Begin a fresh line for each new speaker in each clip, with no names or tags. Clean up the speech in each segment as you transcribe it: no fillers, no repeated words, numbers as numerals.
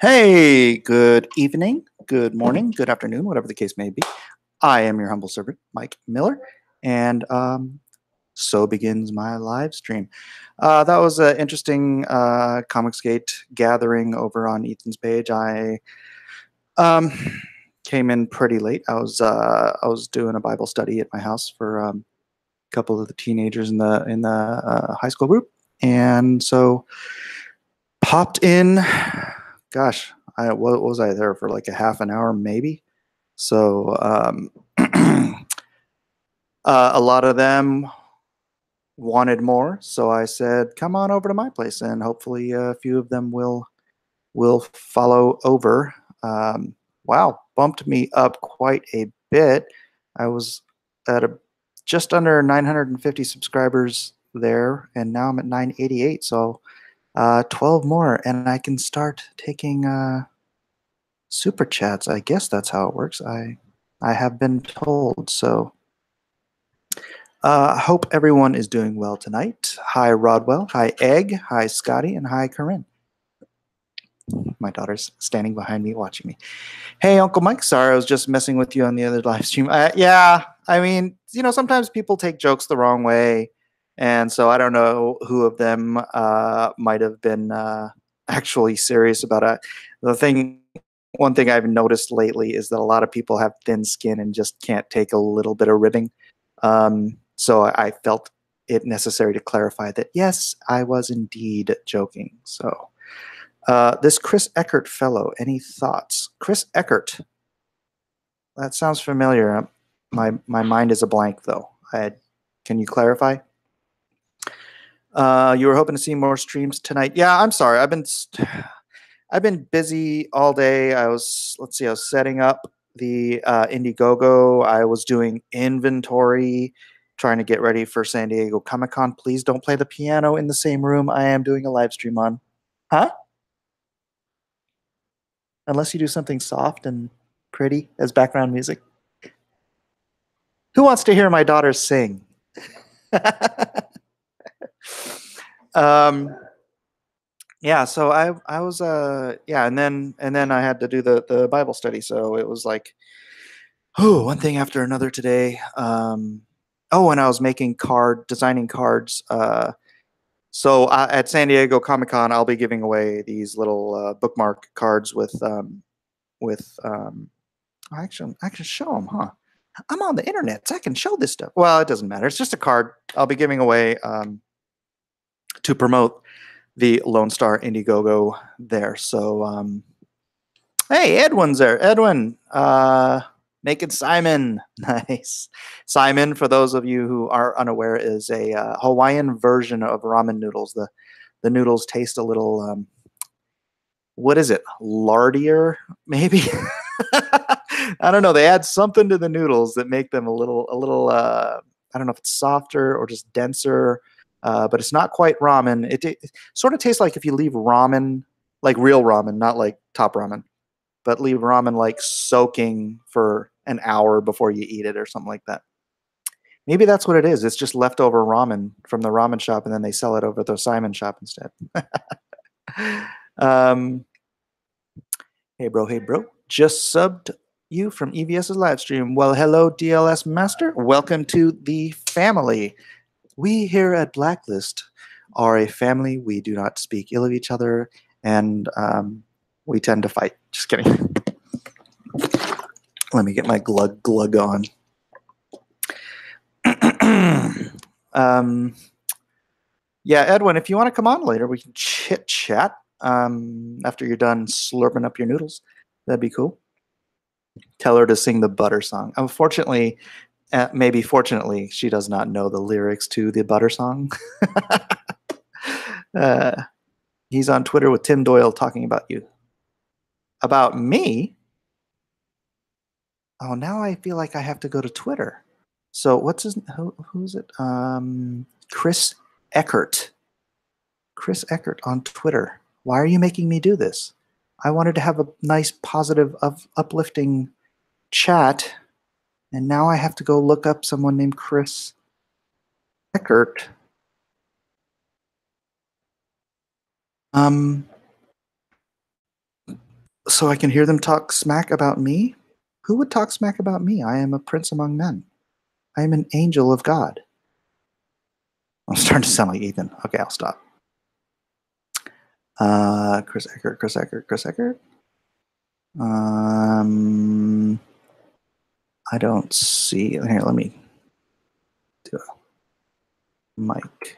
Hey, good evening, good morning, good afternoon, whatever the case may be. I am your humble servant, Mike Miller, and so begins my live stream. That was an interesting Comicsgate gathering over on Ethan's page. I um, came in pretty late. I was doing a Bible study at my house for a couple of the teenagers in the high school group, and so popped in. Gosh, what was I there for, like a half an hour maybe? So a lot of them wanted more, so I said, "Come on over to my place," and hopefully a few of them will follow over. Wow, bumped me up quite a bit. I was at just under 950 subscribers there, and now I'm at 988. So 12 more, and I can start taking super chats. I guess that's how it works. I have been told. So I hope everyone is doing well tonight. Hi, Rodwell. Hi, Egg. Hi, Scotty. And hi, Corinne. My daughter's standing behind me watching me. Hey, Uncle Mike. Sorry, I was just messing with you on the other live stream. Yeah, I mean, sometimes people take jokes the wrong way. And so I don't know who of them might have been actually serious about it. One thing I've noticed lately is that a lot of people have thin skin and just can't take a little bit of ribbing. So I felt it necessary to clarify that, yes, I was indeed joking. So this Chris Eckert fellow, any thoughts? Chris Eckert. That sounds familiar. My mind is a blank, though. Can you clarify? You were hoping to see more streams tonight. Yeah, I'm sorry. I've been busy all day. I was setting up the Indiegogo. I was doing inventory, trying to get ready for San Diego Comic-Con. Please don't play the piano in the same room I am doing a live stream on. Huh? Unless you do something soft and pretty as background music. Who wants to hear my daughter sing? Yeah, so I was yeah, and then I had to do the Bible study, so it was like, oh, one thing after another today. Oh, and I was designing cards. So at San Diego Comic-Con, I'll be giving away these little bookmark cards with I can show them, huh? I'm on the internet, so I can show this stuff. Well, it doesn't matter. It's just a card I'll be giving away to promote the Lone Star Indiegogo there. So, hey, Edwin's there. Edwin, making Simon. Nice. Simon, for those of you who are unaware, is a Hawaiian version of ramen noodles. The noodles taste a little, what is it, lardier, maybe? I don't know. They add something to the noodles that make them a little, I don't know if it's softer or just denser, but it's not quite ramen. It sort of tastes like if you leave ramen, like real ramen, not like Top Ramen, but leave ramen like soaking for an hour before you eat it or something like that. Maybe that's what it is. It's just leftover ramen from the ramen shop, and then they sell it over at the Simon shop instead. Hey, bro. Just subbed you from EVS's live stream. Well, hello, DLS Master. Welcome to the family. We here at Blacklist are a family. We do not speak ill of each other, and we tend to fight. Just kidding. Let me get my glug on. Yeah, Edwin, if you want to come on later, we can chit chat after you're done slurping up your noodles. That'd be cool. Tell her to sing the butter song. Unfortunately, maybe fortunately, she does not know the lyrics to the butter song. He's on Twitter with Tim Doyle talking about you. About me? Oh, now I feel like I have to go to Twitter. So what's his? Who's it? Chris Eckert. Chris Eckert on Twitter. Why are you making me do this? I wanted to have a nice, positive, uplifting chat, and now I have to go look up someone named Chris Eckert. so I can hear them talk smack about me? Who would talk smack about me? I am a prince among men. I am an angel of God. I'm starting to sound like Ethan. Okay, I'll stop. Chris Eckert. I don't see. Here, let me do a mic.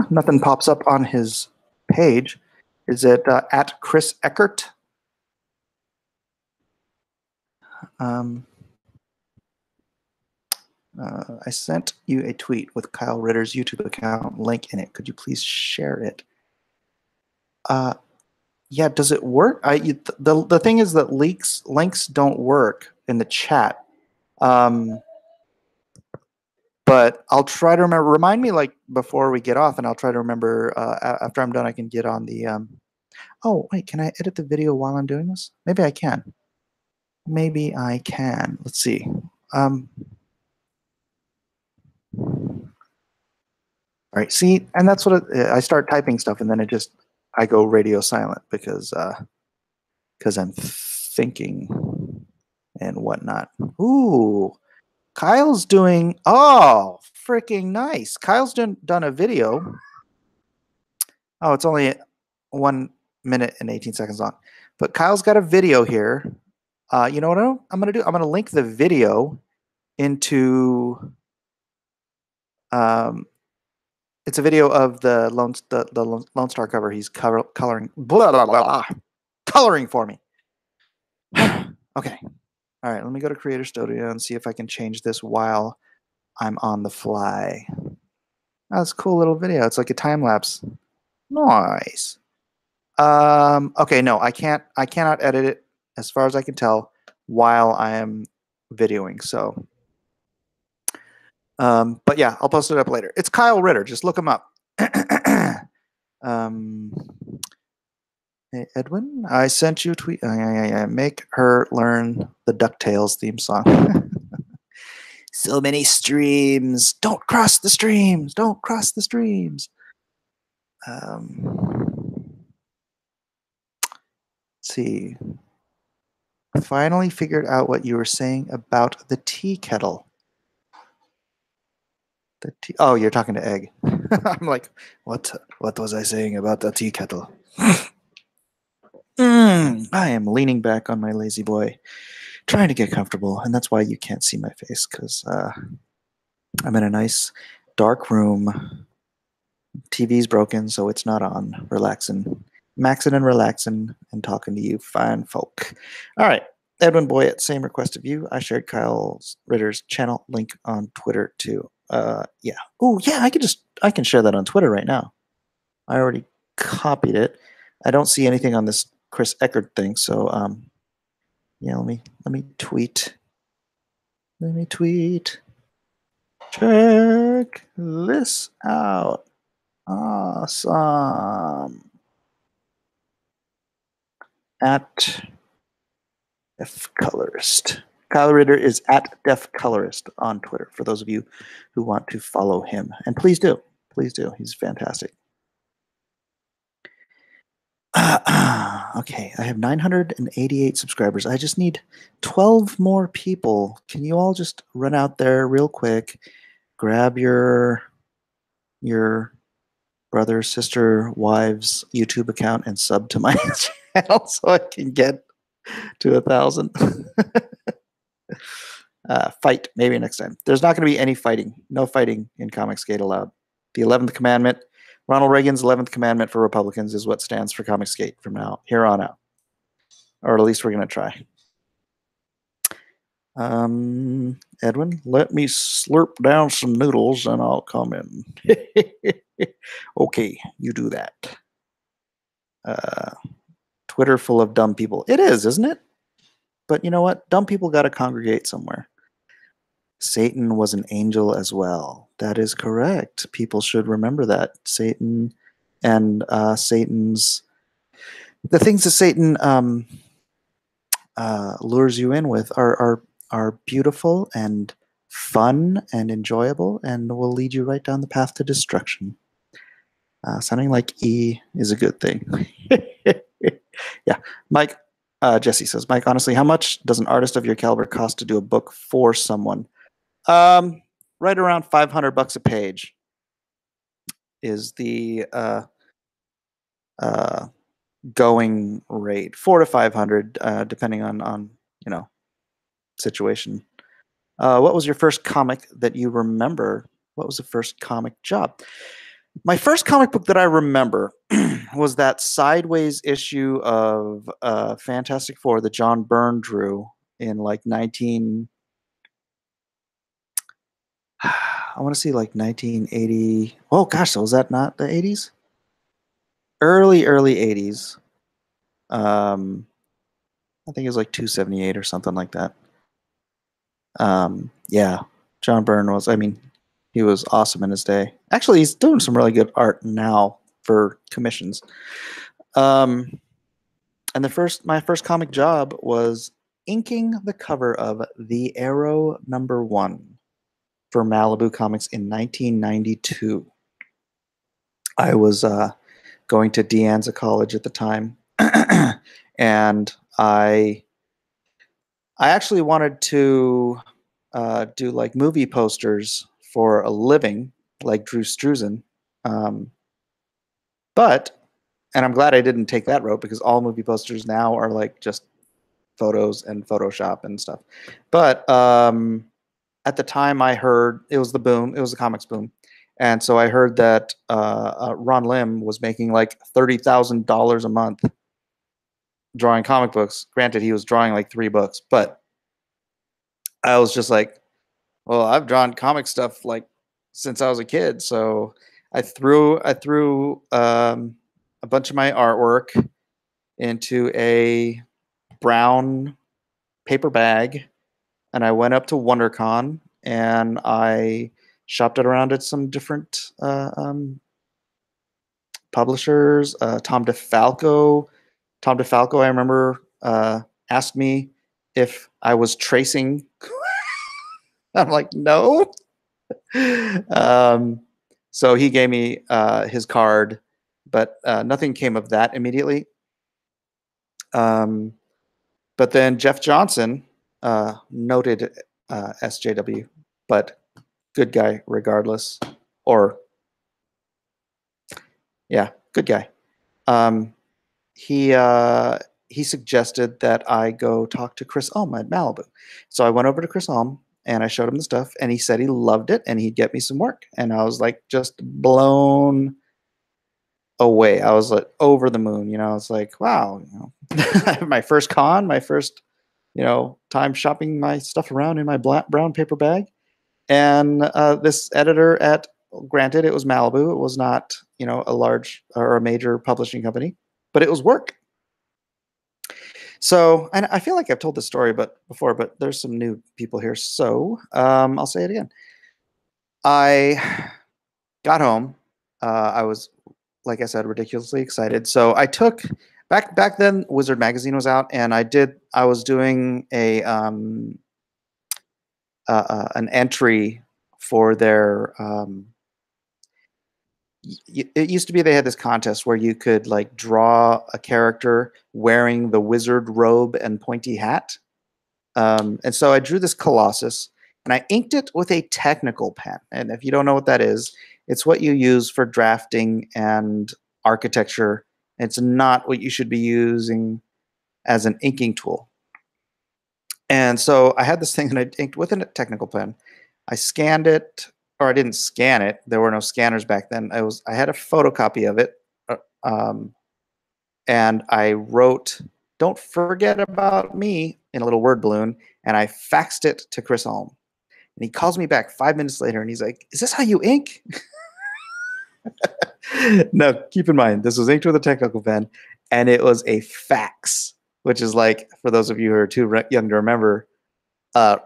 Nothing pops up on his page. Is it at Chris Eckert? I sent you a tweet with Kyle Ritter's YouTube account link in it. Could you please share it? Yeah, does it work? The thing is that links don't work in the chat. But I'll try to remember. Remind me like before we get off, and I'll try to remember after I'm done. I can get on the. Oh wait, can I edit the video while I'm doing this? Maybe I can. Maybe I can. Let's see. All right. See, and that's what I start typing stuff, and then I go radio silent because I'm thinking and whatnot. Ooh. Kyle's doing, oh, freaking nice. Kyle's done a video. Oh, it's only 1 minute and 18 seconds long. But Kyle's got a video here. You know what I'm going to do? I'm going to link the video into, it's a video of the Lone Star cover. He's coloring, coloring for me. Okay. All right, let me go to Creator Studio and see if I can change this while I'm on the fly. Oh, that's a cool little video. It's like a time lapse. Nice. Okay, no, I cannot edit it as far as I can tell while I am videoing. So, but yeah, I'll post it up later. It's Kyle Ritter. Just look him up. Hey, Edwin, I sent you a tweet. Make her learn the DuckTales theme song. So many streams. Don't cross the streams. Don't cross the streams. Let's see. Finally figured out what you were saying about the tea kettle. Oh, you're talking to Egg. I'm like, what was I saying about the tea kettle? I am leaning back on my lazy boy, trying to get comfortable, and that's why you can't see my face, because I'm in a nice dark room. TV's broken, so it's not on. Relaxing, maxing and relaxing, and talking to you fine folk. All right, Edwin Boyette, same request of you. I shared Kyle Ritter's channel link on Twitter too. Yeah. Oh, yeah. I can share that on Twitter right now. I already copied it. I don't see anything on this Chris Eckert thing, so yeah. Let me tweet. Let me tweet. Check this out. Awesome. At Def Colorist. Kyle Ritter is at Def Colorist on Twitter for those of you who want to follow him. And please do. Please do. He's fantastic. Okay, I have 988 subscribers. I just need 12 more people. Can you all just run out there real quick, grab your brother, sister, wife's YouTube account and sub to my channel so I can get to 1,000. Fight, maybe next time. There's not going to be any fighting. No fighting in Comicsgate allowed. The 11th commandment, Ronald Reagan's 11th commandment for Republicans is what stands for Comicsgate from here on out. Or at least we're going to try. Edwin, let me slurp down some noodles and I'll come in. Okay, you do that. Twitter full of dumb people. It is, isn't it? But you know what? Dumb people got to congregate somewhere. Satan was an angel as well. That is correct. People should remember that. Satan and Satan's... The things that Satan lures you in with are beautiful and fun and enjoyable and will lead you right down the path to destruction. Sounding like E is a good thing. Yeah, Mike. Jesse says, Mike, honestly, how much does an artist of your caliber cost to do a book for someone? Right around $500 a page is the going rate, 400 to 500, depending on situation. What was your first comic that you remember? What was the first comic job? My first comic book that I remember was that sideways issue of Fantastic Four that John Byrne drew in like 19. I want to see like 1980. Oh gosh, so was that not the 80s? Early 80s. I think it was like 278 or something like that. Yeah, John Byrne was. I mean, he was awesome in his day. Actually, he's doing some really good art now for commissions. And my first comic job was inking the cover of The Arrow #1 for Malibu Comics in 1992. I was going to De Anza College at the time, and I actually wanted to do like movie posters for a living, like Drew Struzan. And I'm glad I didn't take that route because all movie posters now are like just photos and Photoshop and stuff. But at the time, I heard it was the boom. It was the comics boom. And so I heard that Ron Lim was making like $30,000 a month drawing comic books. Granted, he was drawing like 3 books, but I was just like, well, I've drawn comic stuff like since I was a kid. So I threw a bunch of my artwork into a brown paper bag, and I went up to WonderCon and I shopped it around at some different publishers. Tom DeFalco, I remember, asked me if I was tracing. I'm like, no. So he gave me his card, but nothing came of that immediately. But then Jeff Johnson, noted SJW, but good guy regardless. Or, yeah, good guy. He suggested that I go talk to Chris Ulm at Malibu. So I went over to Chris Ulm and I showed him the stuff, and he said he loved it and he'd get me some work. And I was like just blown away. I was like over the moon. I was like, wow, my first con, my first time shopping my stuff around in my brown paper bag. And this editor at, granted, it was Malibu. It was not, a large or a major publishing company, but it was work. So, and I feel like I've told this story before, but there's some new people here. So I'll say it again. I got home. I was, like I said, ridiculously excited. So I took back then Wizard magazine was out, and I was doing an entry for their it used to be they had this contest where you could like draw a character wearing the wizard robe and pointy hat. And so I drew this Colossus and I inked it with a technical pen. And if you don't know what that is, it's what you use for drafting and architecture. It's not what you should be using as an inking tool. And so I had this thing and I inked with a technical pen. I scanned it, or I didn't scan it. There were no scanners back then. I had a photocopy of it, and I wrote, "Don't forget about me," in a little word balloon, and I faxed it to Chris Ulm. And he calls me back 5 minutes later, and he's like, "Is this how you ink?" No, keep in mind, this was inked with a technical pen, and it was a fax, which is like, for those of you who are too young to remember,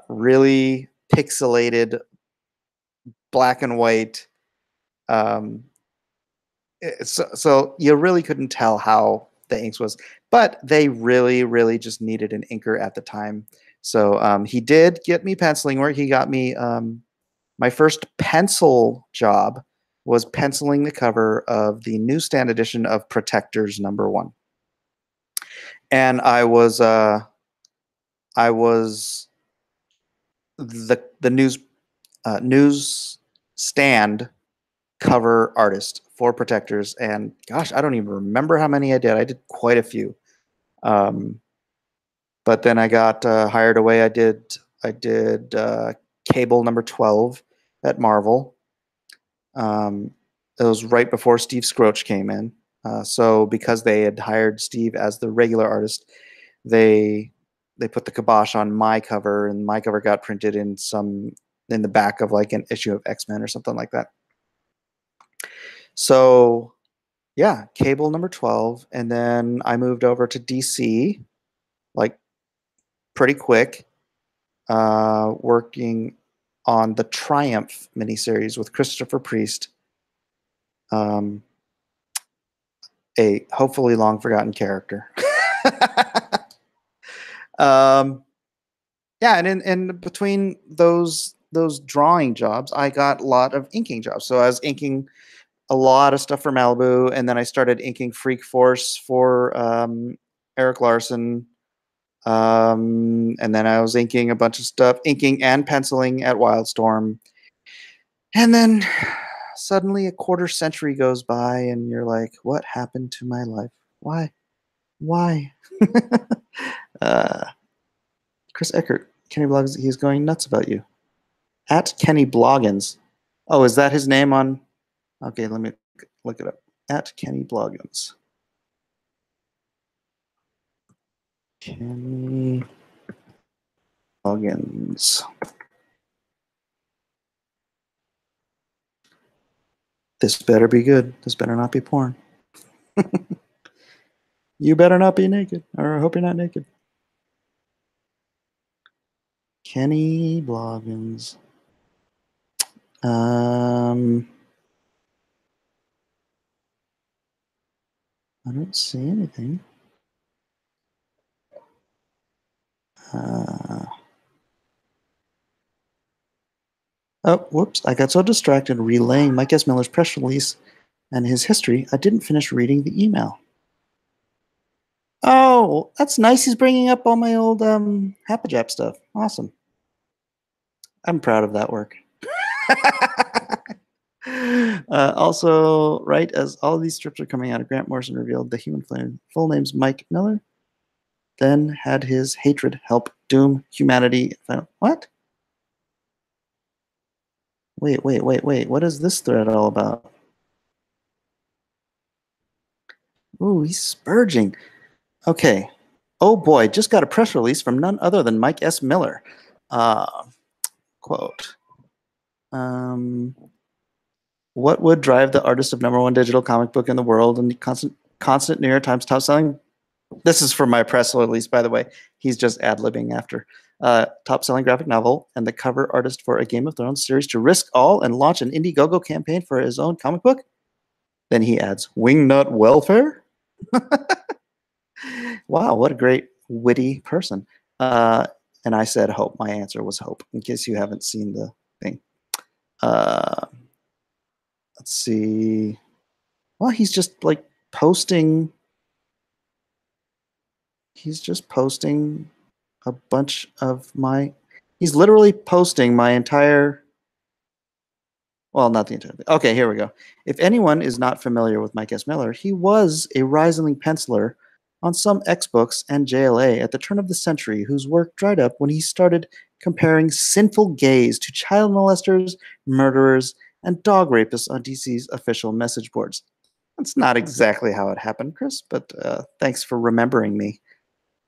really pixelated, black and white. So you really couldn't tell how the inks was, but they really, really just needed an inker at the time. So he did get me penciling work. He got me my first pencil job was penciling the cover of the newsstand edition of Protectors #1. And I was the news stand cover artist for Protectors, and gosh, I don't even remember how many I did. I did quite a few. But then I got hired away. I did Cable number 12 at Marvel. It was right before Steve Scroach came in. So because they had hired Steve as the regular artist, they put the kibosh on my cover, and my cover got printed in the back of like an issue of X-Men or something like that. So yeah, Cable number 12, and then I moved over to DC like pretty quick, working on the Triumph miniseries with Christopher Priest. A hopefully long forgotten character. Yeah, and in between those drawing jobs, I got a lot of inking jobs. So I was inking a lot of stuff for Malibu, and then I started inking Freak Force for Eric Larson. And then I was inking a bunch of stuff, inking and penciling at Wildstorm. And then suddenly a quarter century goes by, and you're like, what happened to my life? Why? Chris Eckert, Kenny Bloggins, he's going nuts about you. At Kenny Bloggins. Oh, is that his name on? Okay, let me look it up. At Kenny Bloggins. Kenny Bloggins. This better be good. This better not be porn. You better not be naked, or I hope you're not naked. Kenny Bloggins. I don't see anything. Oh, whoops. I got so distracted relaying Mike S. Miller's press release and his history, I didn't finish reading the email. Oh, that's nice. He's bringing up all my old Hapajap stuff. Awesome. I'm proud of that work. Also, right as all of these strips are coming out, Grant Morrison revealed the Human Flame full name's Mike Miller, then had his hatred help doom humanity. What? Wait. What is this thread all about? Ooh, he's spurging. Okay. Oh boy, just got a press release from none other than Mike S. Miller. Quote. What would drive the artist of #1 digital comic book in the world and constant New York Times top selling? This is from my press release, by the way. He's just ad-libbing after. Top selling graphic novel and the cover artist for a Game of Thrones series to risk all and launch an Indiegogo campaign for his own comic book? Then he adds, Wingnut Welfare? Wow, what a great, witty person. And I said hope. My answer was hope, in case you haven't seen the thing. Let's see. Well, he's just like posting. He's just posting a bunch of my. He's literally posting my entire. Well, not the entire thing. Okay, here we go. If anyone is not familiar with Mike S. Miller, he was a rising penciler on some X-Books and JLA at the turn of the century, whose work dried up when he started comparing sinful gays to child molesters, murderers, and dog rapists on DC's official message boards. That's not exactly how it happened, Chris, but thanks for remembering me.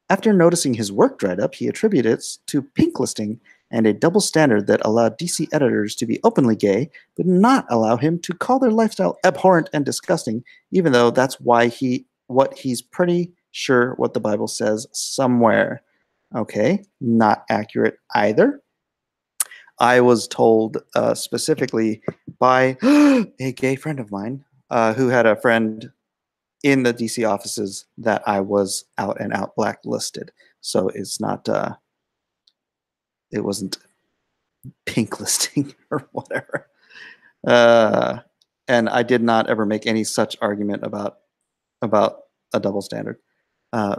After noticing his work dried up, he attributed it to pink listing and a double standard that allowed DC editors to be openly gay, but not allow him to call their lifestyle abhorrent and disgusting, even though that's why he's pretty sure what the Bible says somewhere. Okay, not accurate either. I was told specifically by a gay friend of mine who had a friend in the DC offices that I was out and out blacklisted. So it's not, it wasn't pink listing or whatever. And I did not ever make any such argument about a double standard.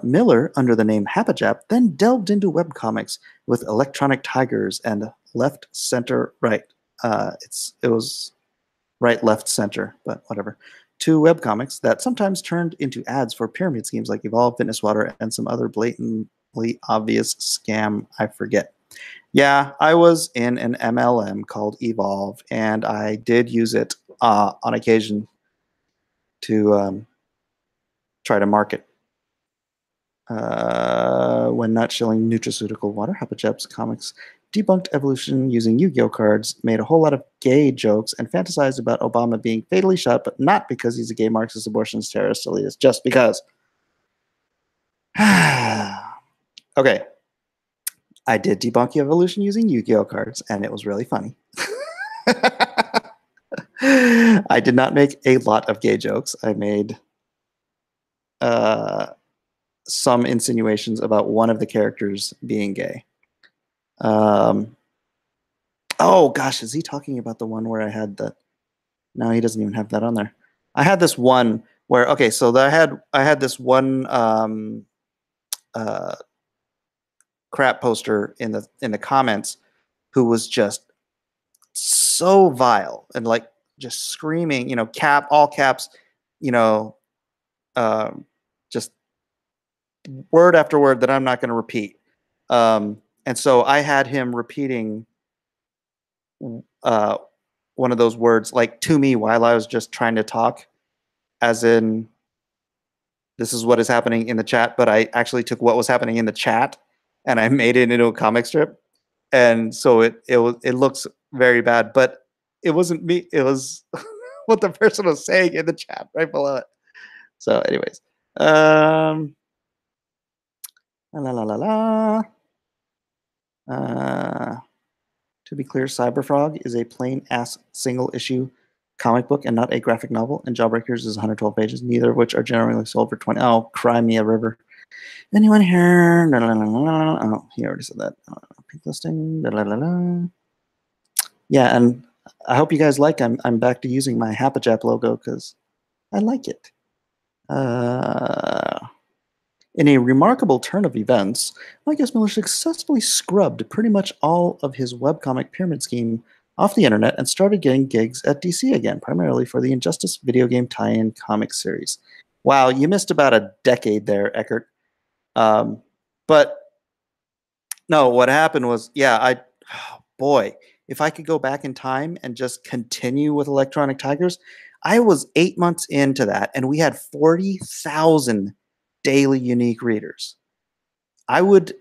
Miller, under the name Hapajap, then delved into webcomics with Electronic Tigers and Left, Center, Right. It was right, left, center, but whatever. 2 webcomics that sometimes turned into ads for pyramid schemes like Evolve, Fitness Water, and some other blatantly obvious scam I forget. Yeah, I was in an MLM called Evolve, and I did use it on occasion to try to market. When not shilling nutraceutical water, Hapajap's comics debunked evolution using Yu-Gi-Oh cards, made a whole lot of gay jokes, and fantasized about Obama being fatally shot, but not because he's a gay Marxist abortionist terrorist elitist, just because. Okay. I did debunk evolution using Yu-Gi-Oh cards, and it was really funny. I did not make a lot of gay jokes. I made some insinuations about one of the characters being gay. Oh gosh, is he talking about the one where I had the? No, he doesn't even have that on there. I had this one where so I had this one crap poster in the comments who was just so vile and like just screaming, all caps, just word after word that I'm not going to repeat. And so I had him repeating one of those words like to me while I was just trying to talk, as in this is what is happening in the chat, but I actually took what was happening in the chat and I made it into a comic strip. And so it looks very bad, but it wasn't me. It was what the person was saying in the chat right below it. So anyways, la la la la la. To be clear, Cyberfrog is a plain-ass single-issue comic book and not a graphic novel, and Jawbreakers is 112 pages, neither of which are generally sold for 20. Oh, cry me a river. Anyone here? La, la, la, la, la. Oh, he already said that. Pink listing. La, la, la, la. Yeah, and I hope you guys like I'm back to using my Hapajap logo because I like it. In a remarkable turn of events, Mike S. Miller successfully scrubbed pretty much all of his webcomic pyramid scheme off the internet and started getting gigs at DC again, primarily for the Injustice video game tie-in comic series. Wow, you missed about a decade there, Eckert. But no, what happened was, boy, if I could go back in time and just continue with Electronic Tigers, I was 8 months into that, and we had 40,000 daily unique readers. I would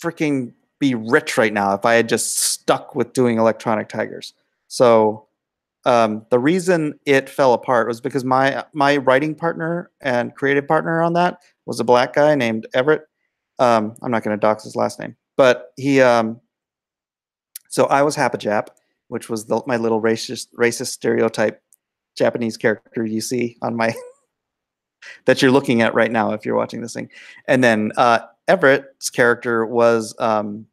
freaking be rich right now if I had just stuck with doing Electronic Tigers. So the reason it fell apart was because my writing partner and creative partner on that was a black guy named Everett. I'm not going to dox his last name, but he. So I was Hapajap, which was my little racist stereotype Japanese character you see on my that you're looking at right now if you're watching this thing. And then Everett's character was El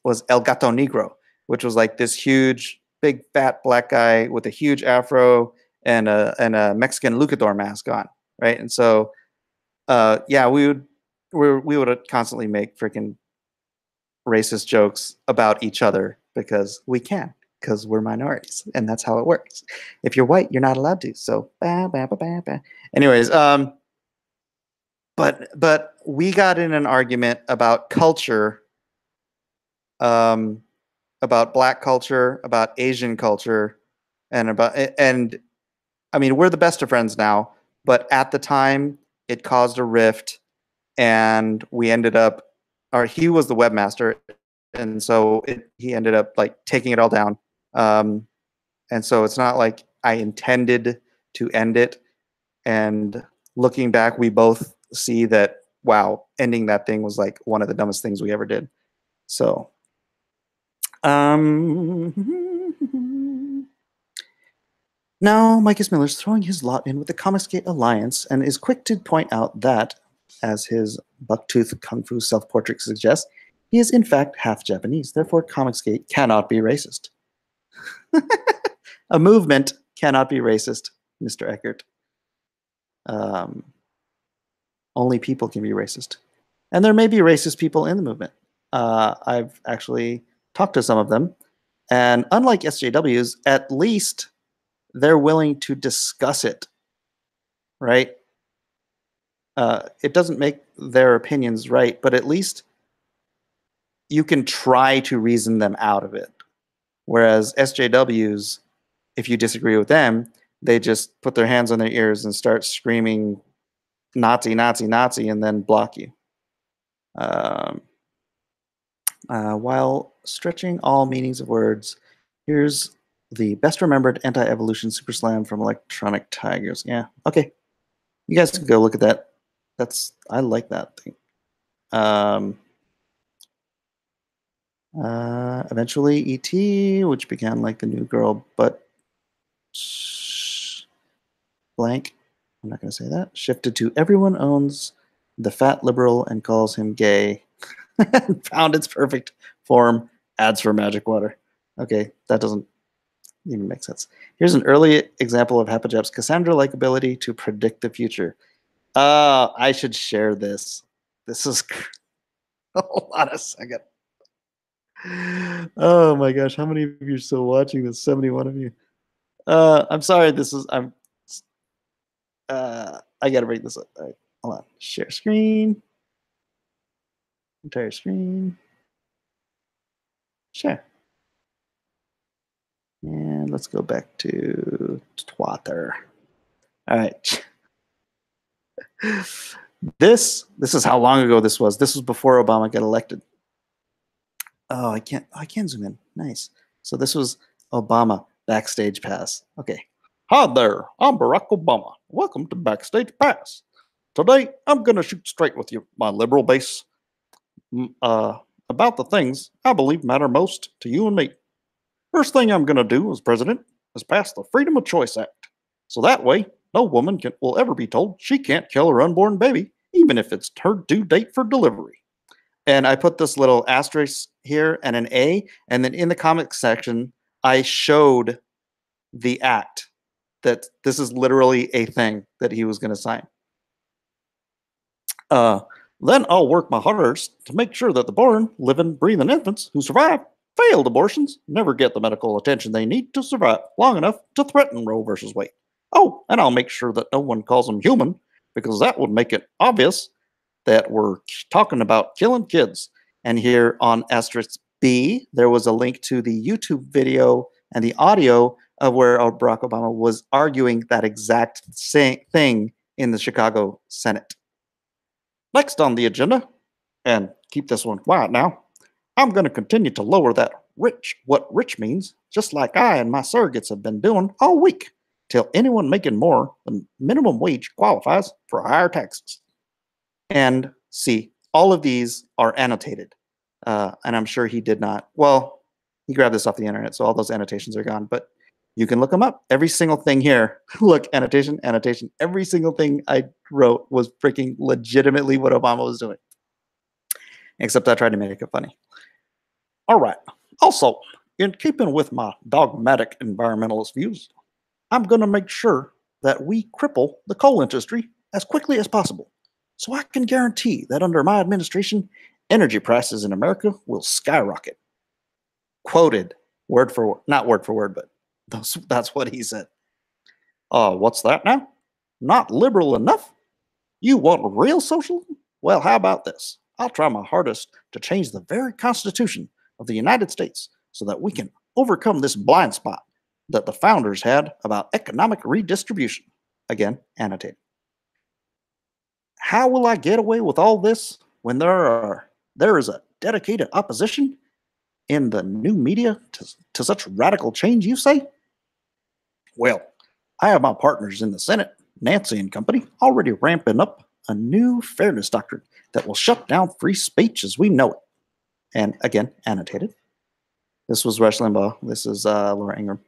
Gato Negro, which was like this huge, big, fat black guy with a huge afro and a Mexican luchador mask on, right? And so, we would constantly make freaking racist jokes about each other because we can, because we're minorities, and that's how it works. If you're white, you're not allowed to. So, anyways, but we got in an argument about culture, about black culture, about Asian culture, and I mean, we're the best of friends now, but at the time it caused a rift, and we ended up, or he was the webmaster, and so he ended up like taking it all down. And so it's not like I intended to end it. And looking back, we both see that, wow, ending that thing was like one of the dumbest things we ever did. So, now Mike S. Miller's throwing his lot in with the Comicsgate Alliance and is quick to point out that, as his bucktooth kung fu self-portrait suggests, he is in fact half Japanese. Therefore, Comicsgate cannot be racist. A movement cannot be racist, Mr. Eckert. Only people can be racist. And there may be racist people in the movement. I've actually talked to some of them. And unlike SJWs, at least they're willing to discuss it, right? It doesn't make their opinions right, but at least you can try to reason them out of it. Whereas SJWs, if you disagree with them, they just put their hands on their ears and start screaming Nazi, Nazi, Nazi, and then block you. While stretching all meanings of words, here's the best remembered anti-evolution super slam from Electronic Tigers. Yeah, okay. You guys can go look at that. I like that thing. Eventually, E.T., which began like the new girl, but blank. I'm not going to say that. Shifted to everyone owns the fat liberal and calls him gay. Found its perfect form. Ads for magic water. Okay, that doesn't even make sense. Here's an early example of Hapajep's Cassandra-like ability to predict the future. I should share this. This is hold on a second. Oh my gosh, how many of you are still watching this? 71 of you. I'm sorry, I gotta break this up. All right, hold on. Share screen. Entire screen. Share. And let's go back to Twitter. All right. This is how long ago this was. This was before Obama got elected. Oh, I can't zoom in. Nice. So this was Obama Backstage Pass. Okay. Hi there. I'm Barack Obama. Welcome to Backstage Pass. Today, I'm going to shoot straight with you, my liberal base, about the things I believe matter most to you and me. First thing I'm going to do as president is pass the Freedom of Choice Act. So that way, no woman will ever be told she can't kill her unborn baby, even if it's her due date for delivery. And I put this little asterisk here and an A, and then in the comics section, I showed the act that this is literally a thing that he was going to sign. Then I'll work my hardest to make sure that the born, living, breathing infants who survive failed abortions never get the medical attention they need to survive long enough to threaten Roe versus Wade. Oh, and I'll make sure that no one calls them human, because that would make it obvious that we're talking about killing kids. And here on asterisk B, there was a link to the YouTube video and the audio of where Barack Obama was arguing that exact same thing in the Chicago Senate. Next on the agenda, and keep this one quiet now, I'm going to continue to lower that what rich means, just like I and my surrogates have been doing all week, till anyone making more than minimum wage qualifies for higher taxes. And see, all of these are annotated. And I'm sure he did not. Well, he grabbed this off the internet, so all those annotations are gone. But you can look them up. Every single thing here, look, annotation, annotation. Every single thing I wrote was freaking legitimately what Obama was doing. Except I tried to make it funny. All right. Also, in keeping with my dogmatic environmentalist views, I'm going to make sure that we cripple the coal industry as quickly as possible, so I can guarantee that under my administration, energy prices in America will skyrocket. Quoted word for word, not word for word, but that's what he said. What's that now? Not liberal enough? You want real socialism? Well, how about this? I'll try my hardest to change the very Constitution of the United States so that we can overcome this blind spot that the founders had about economic redistribution. Again, annotated. How will I get away with all this when there is a dedicated opposition in the new media to such radical change, you say? Well, I have my partners in the Senate, Nancy and company, already ramping up a new fairness doctrine that will shut down free speech as we know it. And again, annotated. This was Rush Limbaugh. This is Laura Ingraham.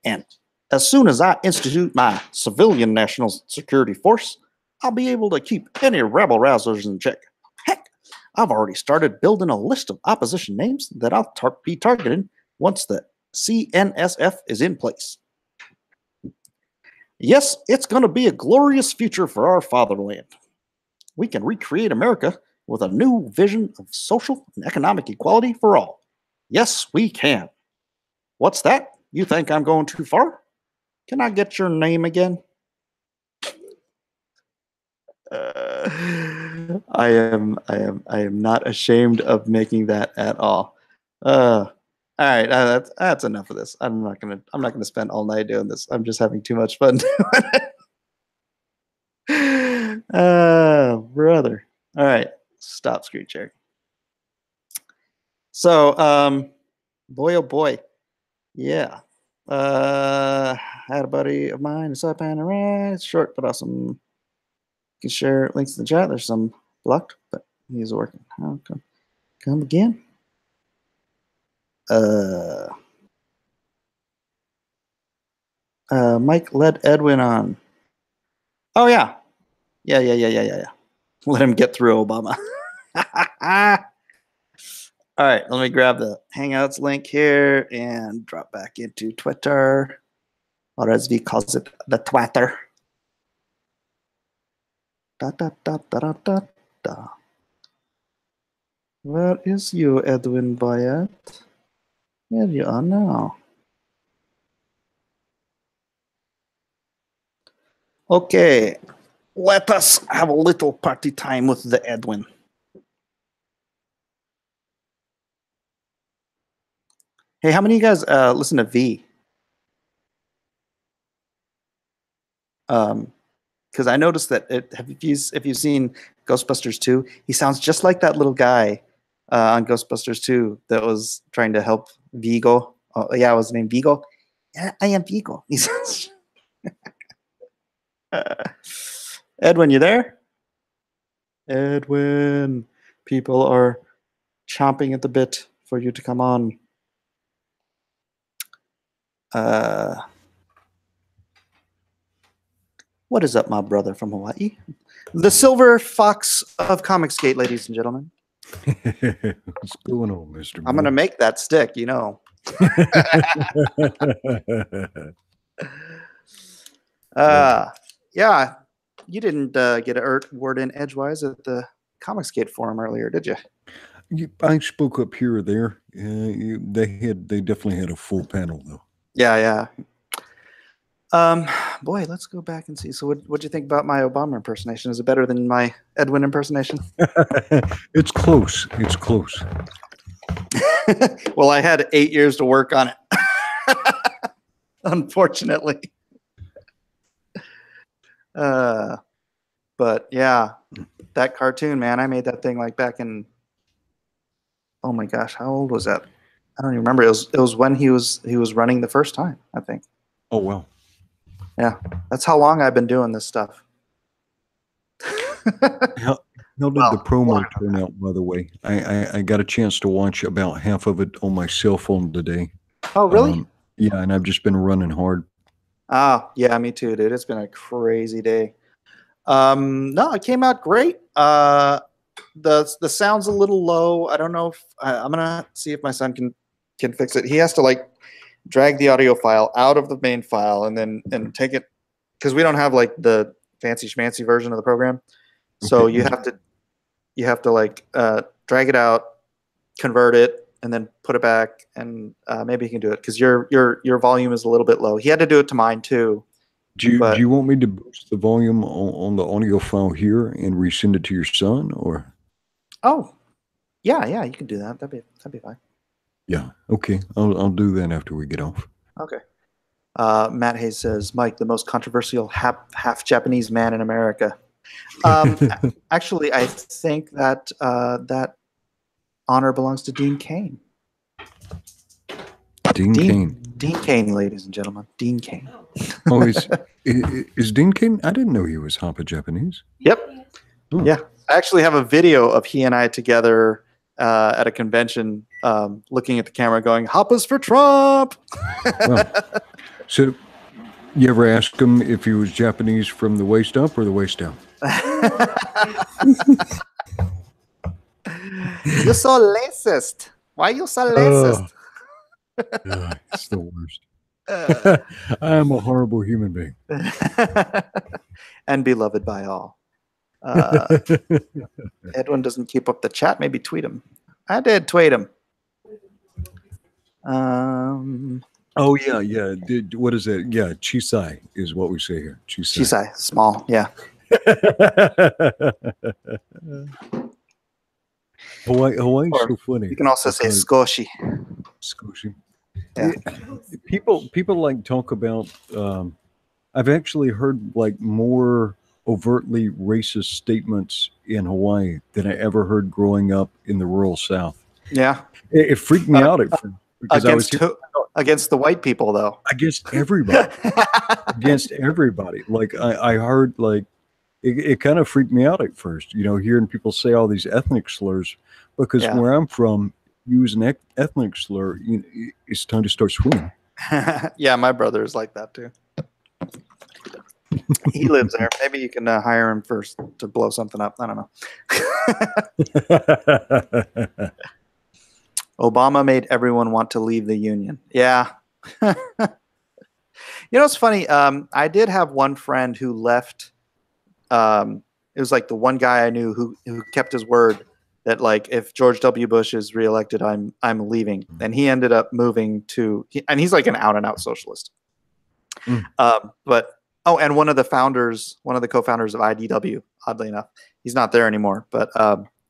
And as soon as I institute my civilian national security force, I'll be able to keep any rabble rousers in check. Heck, I've already started building a list of opposition names that I'll be targeting once the CNSF is in place. Yes, it's going to be a glorious future for our fatherland. We can recreate America with a new vision of social and economic equality for all. Yes, we can. What's that? You think I'm going too far? Can I get your name again? I am not ashamed of making that at all. All right, that's enough of this. I'm not gonna spend all night doing this. I'm just having too much fun doing it. Brother. All right, stop screen sharing. So, boy, oh boy, yeah. I had a buddy of mine, a Saipan, right? It's short but awesome. You can share links in the chat. There's some blocked, but he's working. How come again? Mike led Edwin on. Oh yeah. Yeah. Let him get through Obama. All right, let me grab the Hangouts link here and drop back into Twitter, or as we calls it, the Twitter. Where is you, Edwin Boyette? Here you are now. Okay, let us have a little party time with the Edwin. Hey, how many of you guys listen to V? Because I noticed that if you've seen Ghostbusters 2, he sounds just like that little guy on Ghostbusters 2 that was trying to help Vigo. Oh, yeah, was his name Vigo? Yeah, I am Vigo. He sounds. Edwin, you there? Edwin, people are chomping at the bit for you to come on. What is up, my brother from Hawaii? The silver fox of Comicsgate, ladies and gentlemen.
What's going on, Mr.
I'm going to make that stick, you know. Yeah, you didn't get a word in edgewise at the Comicsgate forum earlier, did you?
I spoke up here or there. They definitely had a full panel though.
Yeah. Boy, let's go back and see. So what'd you think about my Obama impersonation? Is it better than my Edwin impersonation?
It's close. It's close.
Well, I had 8 years to work on it. Unfortunately. But yeah, that cartoon, man, I made that thing like back in, oh my gosh, how old was that? I don't even remember. It was when he was running the first time, I think.
Oh wow.
Yeah, that's how long I've been doing this stuff.
How did the promo turn out, by the way? I got a chance to watch about half of it on my cell phone today.
Oh, really?
Yeah, and I've just been running hard.
Oh, yeah, me too, dude. It's been a crazy day. No, it came out great. The sound's a little low. I don't know if I'm gonna see if my son can fix it. He has to like drag the audio file out of the main file and then take it, because we don't have like the fancy schmancy version of the program. So you have to like drag it out, convert it, and then put it back, and maybe he can do it because your volume is a little bit low. He had to do it to mine too.
Do you want me to boost the volume on the audio file here and resend it to your son, or?
Oh, yeah, you can do that. That'd be fine. Yeah.
Okay. I'll do that after we get off.
Okay. Matt Hayes says, Mike, the most controversial half Japanese man in America. Actually, I think that that honor belongs to Dean Cain.
Dean Cain.
Dean Cain, ladies and gentlemen. Dean Cain.
Oh, is Dean Cain? I didn't know he was half Japanese.
Yep. Oh. Yeah. I actually have a video of he and I together at a convention looking at the camera going, Hoppas for Trump!
Well, so you ever ask him if he was Japanese from the waist up or the waist down?
You're so racist. Why are you so racist?
It's the worst. I am a horrible human being.
And beloved by all. Edwin doesn't keep up the chat. Maybe tweet him. I did tweet him.
Oh yeah, yeah. What is it? Yeah, chisai is what we say here.
Chisai, small. Yeah.
Hawaii's so funny.
You can also say skoshi.
Skoshi.
Yeah.
People like talk about. I've actually heard like more overtly racist statements in Hawaii than I ever heard growing up in the rural South.
Yeah.
It freaked me out at first.
Against the white people, though.
Against everybody. Against everybody. Like I heard, like it kind of freaked me out at first. You know, hearing people say all these ethnic slurs, because where I'm from, use an ethnic slur, it's time to start swinging.
Yeah, my brother is like that too. He lives there. Maybe you can hire him first to blow something up. I don't know. Obama made everyone want to leave the union. Yeah. You know, it's funny. I did have one friend who left. It was like the one guy I knew who kept his word that, like, if George W. Bush is reelected, I'm leaving. And he ended up moving to, and he's like an out and out socialist. And one of the co-founders of IDW, oddly enough, he's not there anymore. But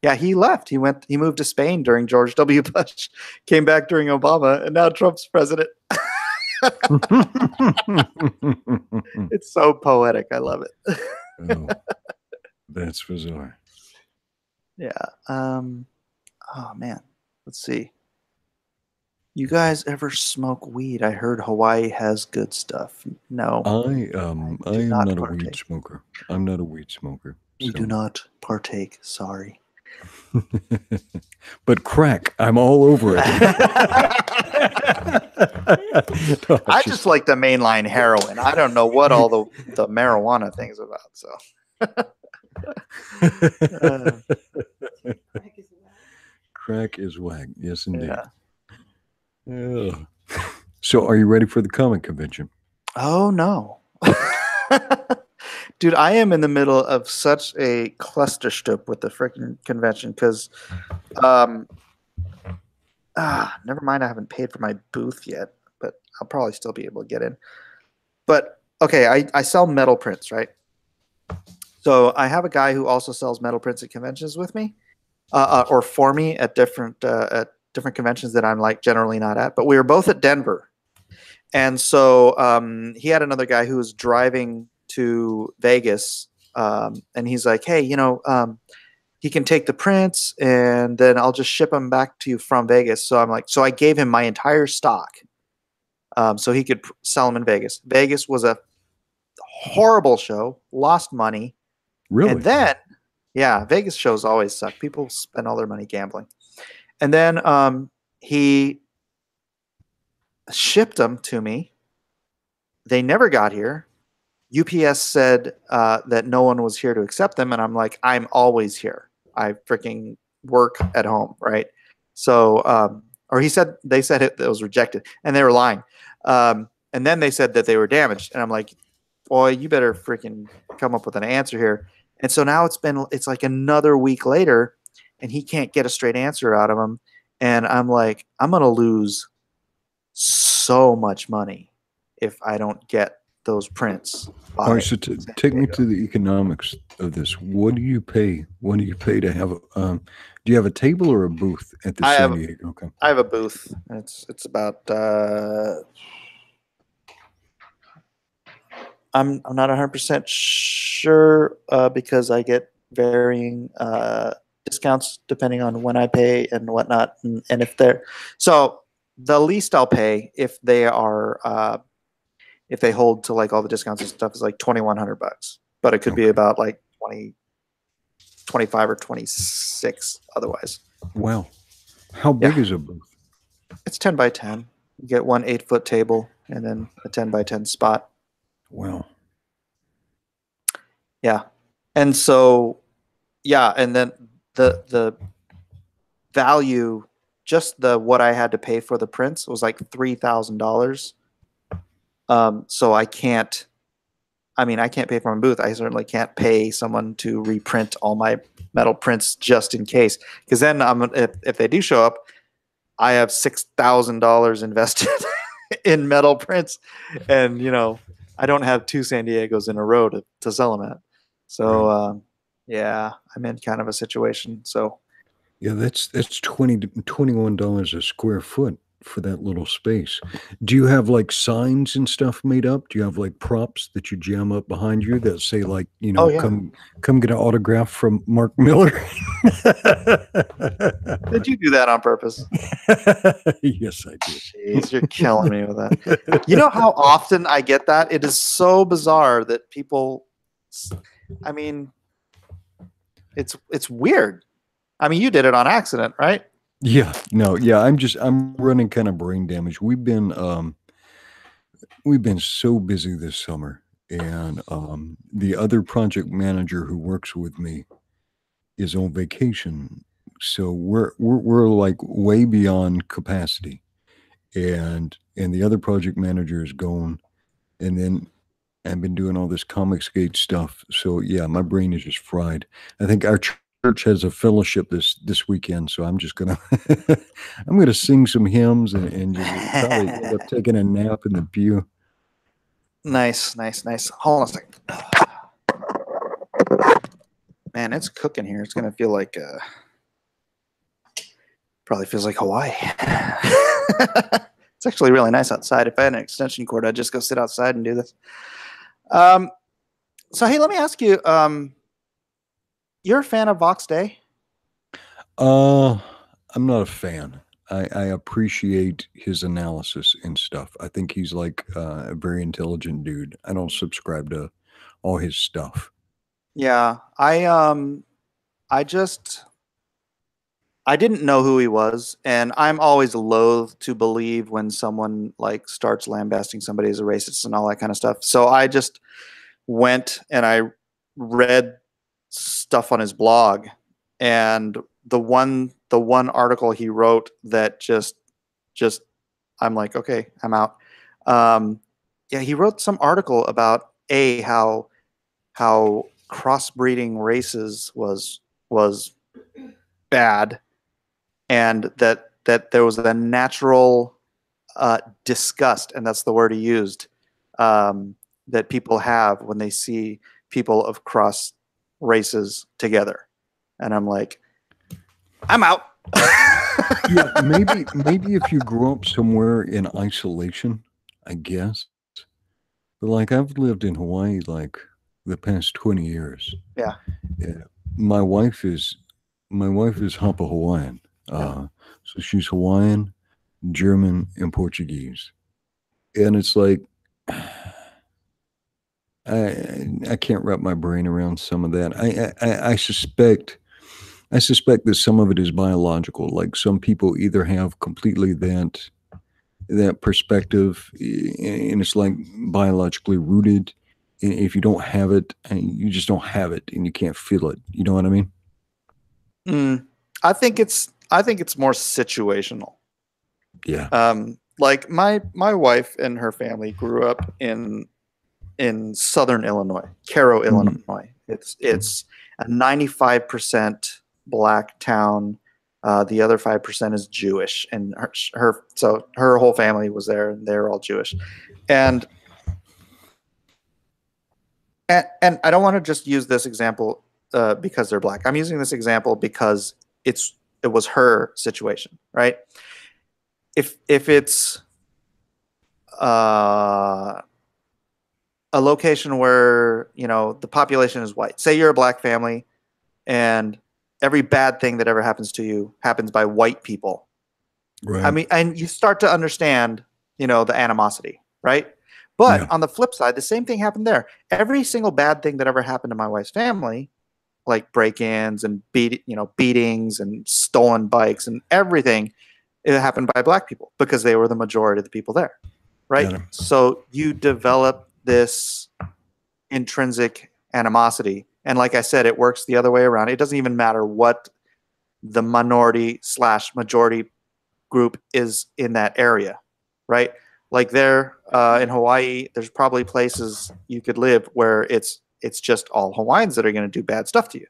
yeah, he left. He moved to Spain during George W. Bush, came back during Obama, and now Trump's president. It's so poetic. I love it.
Oh, that's bizarre.
Yeah. Oh man. Let's see. You guys ever smoke weed? I heard Hawaii has good stuff. No.
I am not a weed smoker. I'm not a weed smoker.
We do not partake. Sorry.
But crack, I'm all over it.
I just like the mainline heroin. I don't know what all the marijuana thing's about. So.
Crack is whack. Yes, indeed.
Yeah.
So, are you ready for the comic convention?
Oh no. Dude, I am in the middle of such a clusterstrup with the freaking convention because, never mind, I haven't paid for my booth yet, but I'll probably still be able to get in. But, okay, I sell metal prints, right? So I have a guy who also sells metal prints at conventions with me, or for me at different conventions that I'm like generally not at. But we were both at Denver. And so he had another guy who was driving to Vegas, and he's like, hey, he can take the prints and then I'll just ship them back to you from Vegas. So I'm like, so I gave him my entire stock so he could sell them in Vegas. Vegas was a horrible show, lost money.
Really?
And then, yeah, Vegas shows always suck. People spend all their money gambling. And then he shipped them to me. They never got here. UPS said that no one was here to accept them, and I'm like, I'm always here. I freaking work at home, right? So, or they said it was rejected, and they were lying. And then they said that they were damaged, and I'm like, boy, you better freaking come up with an answer here. And so now it's like another week later, and he can't get a straight answer out of him, and I'm like, I'm gonna lose so much money if I don't get those prints.
All right, so take me to the economics of this. What do you pay? What do you pay to have? Do you have a table or a booth at the San Diego? Okay,
I have a booth. It's about. I'm not 100% sure because I get varying discounts depending on when I pay and whatnot, and if they're so the least I'll pay if they are. If they hold to like all the discounts and stuff is like $2,100, but it could be about like 20, 25 or 26 otherwise.
Wow. How big is a booth?
It's 10 by 10. You get one 8-foot table and then a 10 by 10 spot.
Wow.
Yeah. And so, yeah. And then the value, just what I had to pay for the prints was like $3,000. So I can't. I mean, I can't pay for my booth. I certainly can't pay someone to reprint all my metal prints just in case. Because then, if they do show up, I have $6,000 invested in metal prints, and I don't have 2 San Diegos in a row to sell them at. So yeah, I'm in kind of a situation. So
yeah, that's $21 a square foot for that little space. Do you have like signs and stuff made up? Do you have like props that you jam up behind you that say like,
oh yeah,
come get an autograph from Mark Miller?
did you do that on purpose?
Yes, I did.
Jeez, you're killing me with that. You know how often I get that? It is so bizarre that people. I mean, it's weird. I mean, you did it on accident, right?
Yeah, no, yeah, I'm running kind of brain damage. We've been so busy this summer, and the other project manager who works with me is on vacation, so we're like way beyond capacity, and the other project manager is gone, and then I've been doing all this Comicsgate stuff. So yeah, my brain is just fried. I think our church has a fellowship this weekend, so I'm just gonna I'm gonna sing some hymns and just probably end up taking a nap in the pew.
Nice, nice, nice. Hold on a second. Man, it's cooking here. It's gonna feel like probably feels like Hawaii. It's actually really nice outside. If I had an extension cord, I'd just go sit outside and do this. So hey, let me ask you. You're a fan of Vox Day?
I'm not a fan. I appreciate his analysis and stuff. I think he's like a very intelligent dude. I don't subscribe to all his stuff.
Yeah, I didn't know who he was, and I'm always loath to believe when someone like starts lambasting somebody as a racist and all that kind of stuff. So I just went and I read stuff on his blog, and the one article he wrote that just I'm like, okay, I'm out. Yeah, he wrote some article about how crossbreeding races was bad, and that there was a natural disgust, and that's the word he used, that people have when they see people of cross races together. And I'm like, I'm out.
Yeah, maybe if you grow up somewhere in isolation, I guess. But like I've lived in Hawaii like the past 20 years.
Yeah.
Yeah. My wife is Hapa Hawaiian. So she's Hawaiian, German, and Portuguese. And it's like I can't wrap my brain around some of that. I suspect that some of it is biological. Like some people either have completely that perspective, and it's like biologically rooted. And if you don't have it, you just don't have it, and you can't feel it. You know what I mean?
I think it's more situational.
Yeah.
Like my wife and her family grew up in southern Illinois, Cairo, Illinois. It's a 95% black town. The other 5% is Jewish, and her whole family was there, and they're all Jewish. And I don't want to just use this example because they're black. I'm using this example because it was her situation, right? If it's a location where the population is white, say you're a black family, and every bad thing that ever happens to you happens by white people.
Right.
I mean, and you start to understand, the animosity, right? But on the flip side, the same thing happened there. Every single bad thing that ever happened to my wife's family, like break-ins and beatings and stolen bikes and everything, it happened by black people because they were the majority of the people there, right? So you develop this intrinsic animosity. And like I said, it works the other way around. It doesn't even matter what the minority/majority group is in that area, right? Like there in Hawaii, there's probably places you could live where it's just all Hawaiians that are going to do bad stuff to you,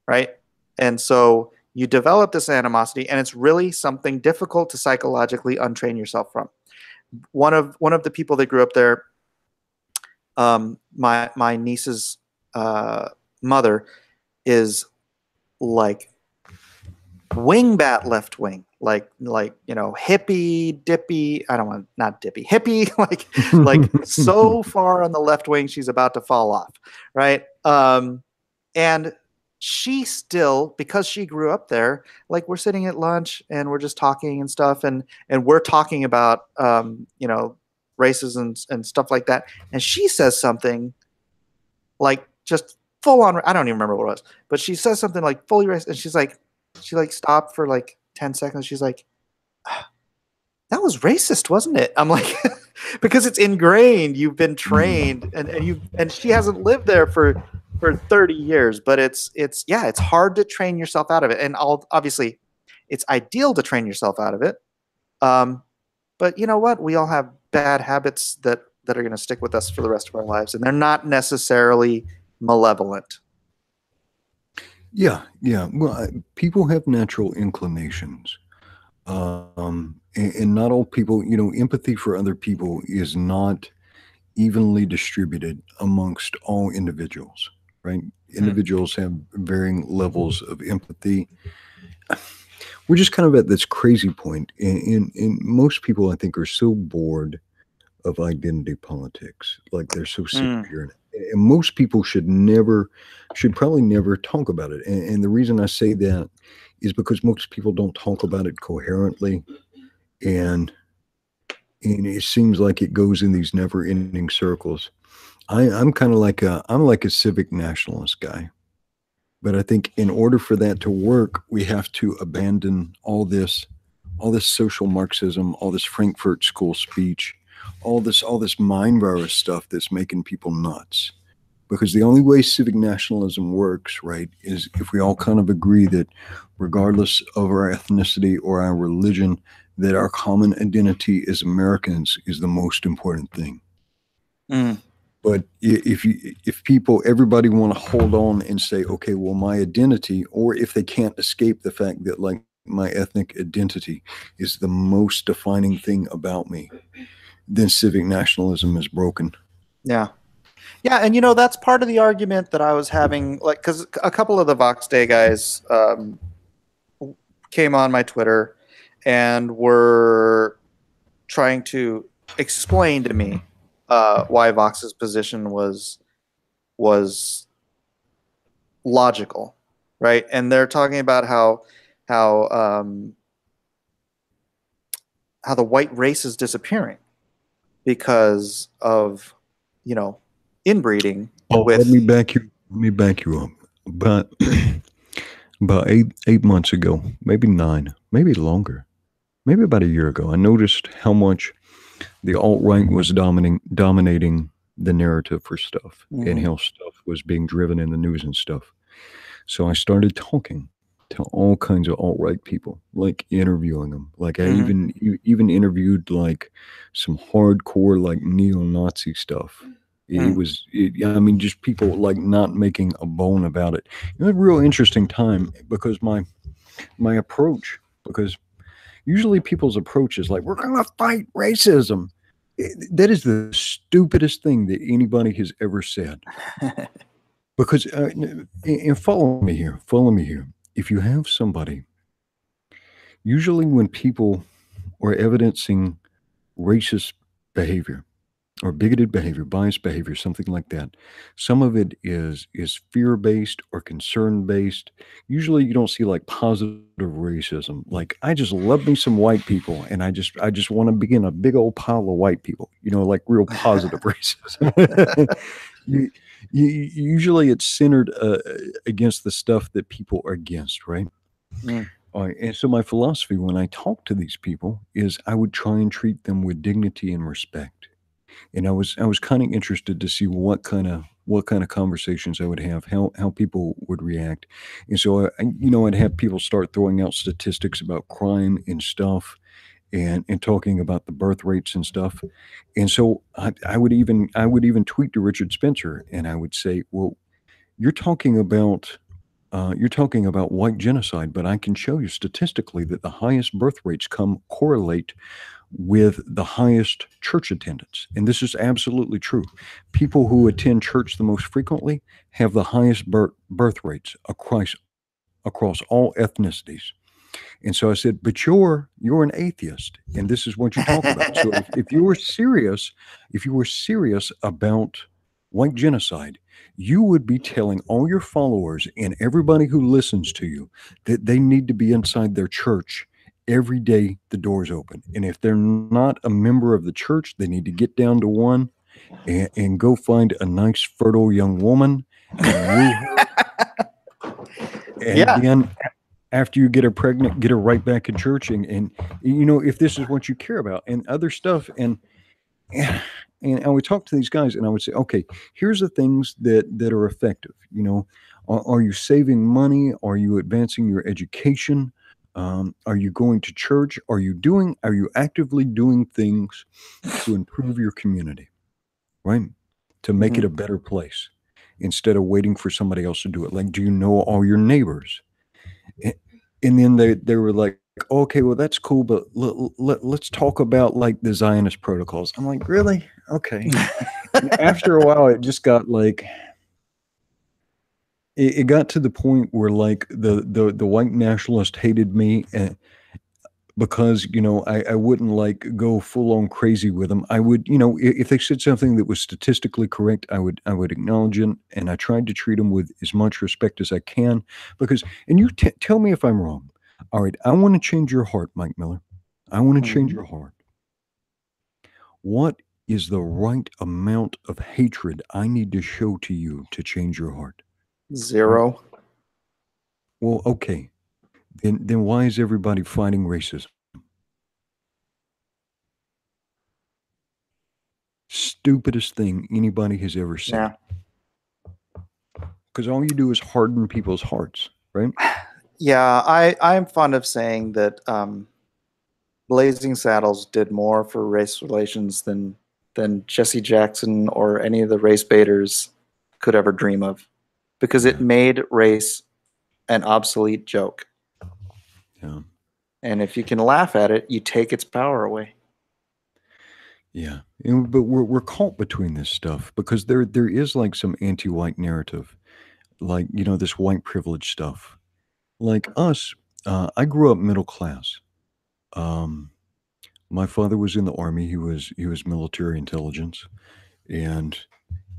right? And so you develop this animosity, and it's really something difficult to psychologically untrain yourself from. One of the people that grew up there, my niece's mother is like wingbat left wing, like hippie dippy. I don't want, not dippy, hippie, like so far on the left wing she's about to fall off, right? And she still, because she grew up there, like we're sitting at lunch and we're just talking and stuff, and we're talking about races and stuff like that, and she says something like just full on, I don't even remember what it was, but she says something like fully racist, and she stopped for like 10 seconds. She's like, that was racist, wasn't it? I'm like, because it's ingrained, you've been trained, and she hasn't lived there for 30 years, but it's hard to train yourself out of it. And obviously it's ideal to train yourself out of it. But you know what? We all have bad habits that are going to stick with us for the rest of our lives, and they're not necessarily malevolent.
Yeah. Well, people have natural inclinations. And not all people, empathy for other people is not evenly distributed amongst all individuals, right? Individuals have varying levels of empathy. We're just kind of at this crazy point, and most people, I think, are so bored of identity politics. Like they're so sick of hearing it. And most people should probably never talk about it. And the reason I say that is because most people don't talk about it coherently, and it seems like it goes in these never-ending circles. I'm kind of like a civic nationalist guy, but I think in order for that to work, we have to abandon all this social Marxism, all this Frankfurt School speech, all this mind virus stuff that's making people nuts. Because the only way civic nationalism works, right, is if we all kind of agree that regardless of our ethnicity or our religion, that our common identity as Americans is the most important thing. But if everybody want to hold on and say, okay, well, my identity, or if they can't escape the fact that like my ethnic identity is the most defining thing about me, then civic nationalism is broken.
Yeah. Yeah, and that's part of the argument that I was having, like, because a couple of the Vox Day guys came on my Twitter and were trying to explain to me why Vox's position was logical, right? And they're talking about how the white race is disappearing because of inbreeding.
Let me back you up. But about eight months ago, maybe 9, maybe longer, maybe about a year ago, I noticed how much the alt-right was dominating the narrative for stuff, and how stuff was being driven in the news and stuff. So I started talking to all kinds of alt-right people, like interviewing them. Like I even interviewed like some hardcore like neo-Nazi stuff. I mean, just people like not making a bone about it. It was a real interesting time because my approach, because usually people's approach is like, we're going to fight racism. That is the stupidest thing that anybody has ever said. Because, and follow me here. If you have somebody, usually when people are evidencing racist behavior, or bigoted behavior, biased behavior, something like that. Some of it is fear-based or concern-based. Usually you don't see like positive racism. Like, I just love me some white people, and I just want to begin a big old pile of white people, like real positive racism. Usually it's centered against the stuff that people are against, right? And so my philosophy when I talk to these people is I would try and treat them with dignity and respect. And I was kind of interested to see what kind of conversations I would have, how people would react. And so I'd have people start throwing out statistics about crime and stuff, and talking about the birth rates and stuff. And so I would even tweet to Richard Spencer, and I would say, well, you're talking about white genocide, but I can show you statistically that the highest birth rates correlate with the highest church attendance. And this is absolutely true. People who attend church the most frequently have the highest birth rates across all ethnicities. And so I said, but you're an atheist, and this is what you talk about. So if you were serious about white genocide, you would be telling all your followers and everybody who listens to you that they need to be inside their church every day the door's open. And if they're not a member of the church, they need to get down to one and go find a nice, fertile young woman and woo her. And then after you get her pregnant, get her right back in church. And you know, if this is what you care about and other stuff. And I would talk to these guys and I would say, okay, here's the things that are effective. You know, are you saving money? Are you advancing your education? Are you going to church? Are you actively doing things to improve your community, right? To make it a better place instead of waiting for somebody else to do it. Like, do you know all your neighbors? And then they were like, okay, well, that's cool, but let's talk about like the Zionist protocols. I'm like, really? Okay. After a while, it just got like, it got to the point where like the white nationalist hated me because, you know, I wouldn't like go full on crazy with them. I would, you know, if they said something that was statistically correct, I would acknowledge it. And I tried to treat them with as much respect as I can because, and you tell me if I'm wrong. All right. I want to change your heart, Mike Miller. I want to change your heart. What is the right amount of hatred I need to show to you to change your heart?
0.
Well, okay. Then why is everybody fighting racism? Stupidest thing anybody has ever said. Because all you do is harden people's hearts, right?
Yeah, I'm fond of saying that Blazing Saddles did more for race relations than Jesse Jackson or any of the race baiters could ever dream of, because it made race an obsolete joke.
Yeah.
And if you can laugh at it, you take its power away.
Yeah. But we're caught between this stuff because there is like some anti-white narrative, like, you know, this white privilege stuff. Like us, I grew up middle class. My father was in the army. He was military intelligence, and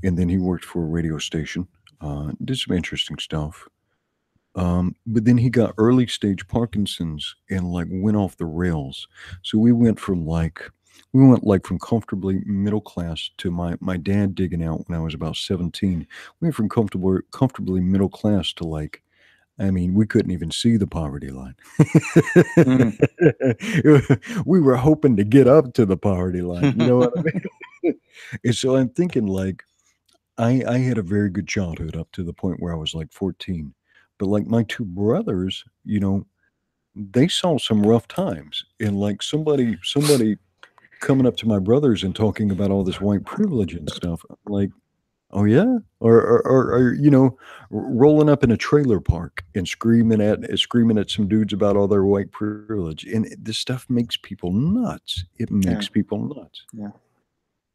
then he worked for a radio station. Did some interesting stuff. But then he got early stage Parkinson's and like went off the rails. So we went from comfortably middle class to my dad digging out when I was about 17. We went from comfortably middle class to like, I mean, we couldn't even see the poverty line. We were hoping to get up to the poverty line. You know what I mean? And so I'm thinking like, I had a very good childhood up to the point where I was like 14. But like my two brothers, you know, they saw some rough times. And like somebody coming up to my brothers and talking about all this white privilege and stuff, I'm like, oh yeah, or you know, rolling up in a trailer park and screaming at some dudes about all their white privilege, and this stuff makes people nuts. It makes people nuts.
Yeah.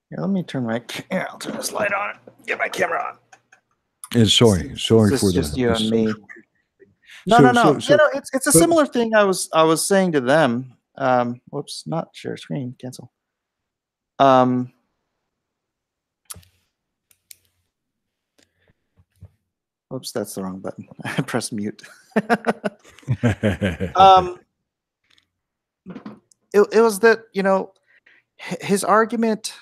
Here, let me turn my. Here, I'll turn this light on. Get my camera on.
And sorry for
just you and me. No. You know, it's a similar thing. I was saying to them. Whoops, not share screen. Cancel. Oops, that's the wrong button. I pressed mute. It was that, you know, his argument,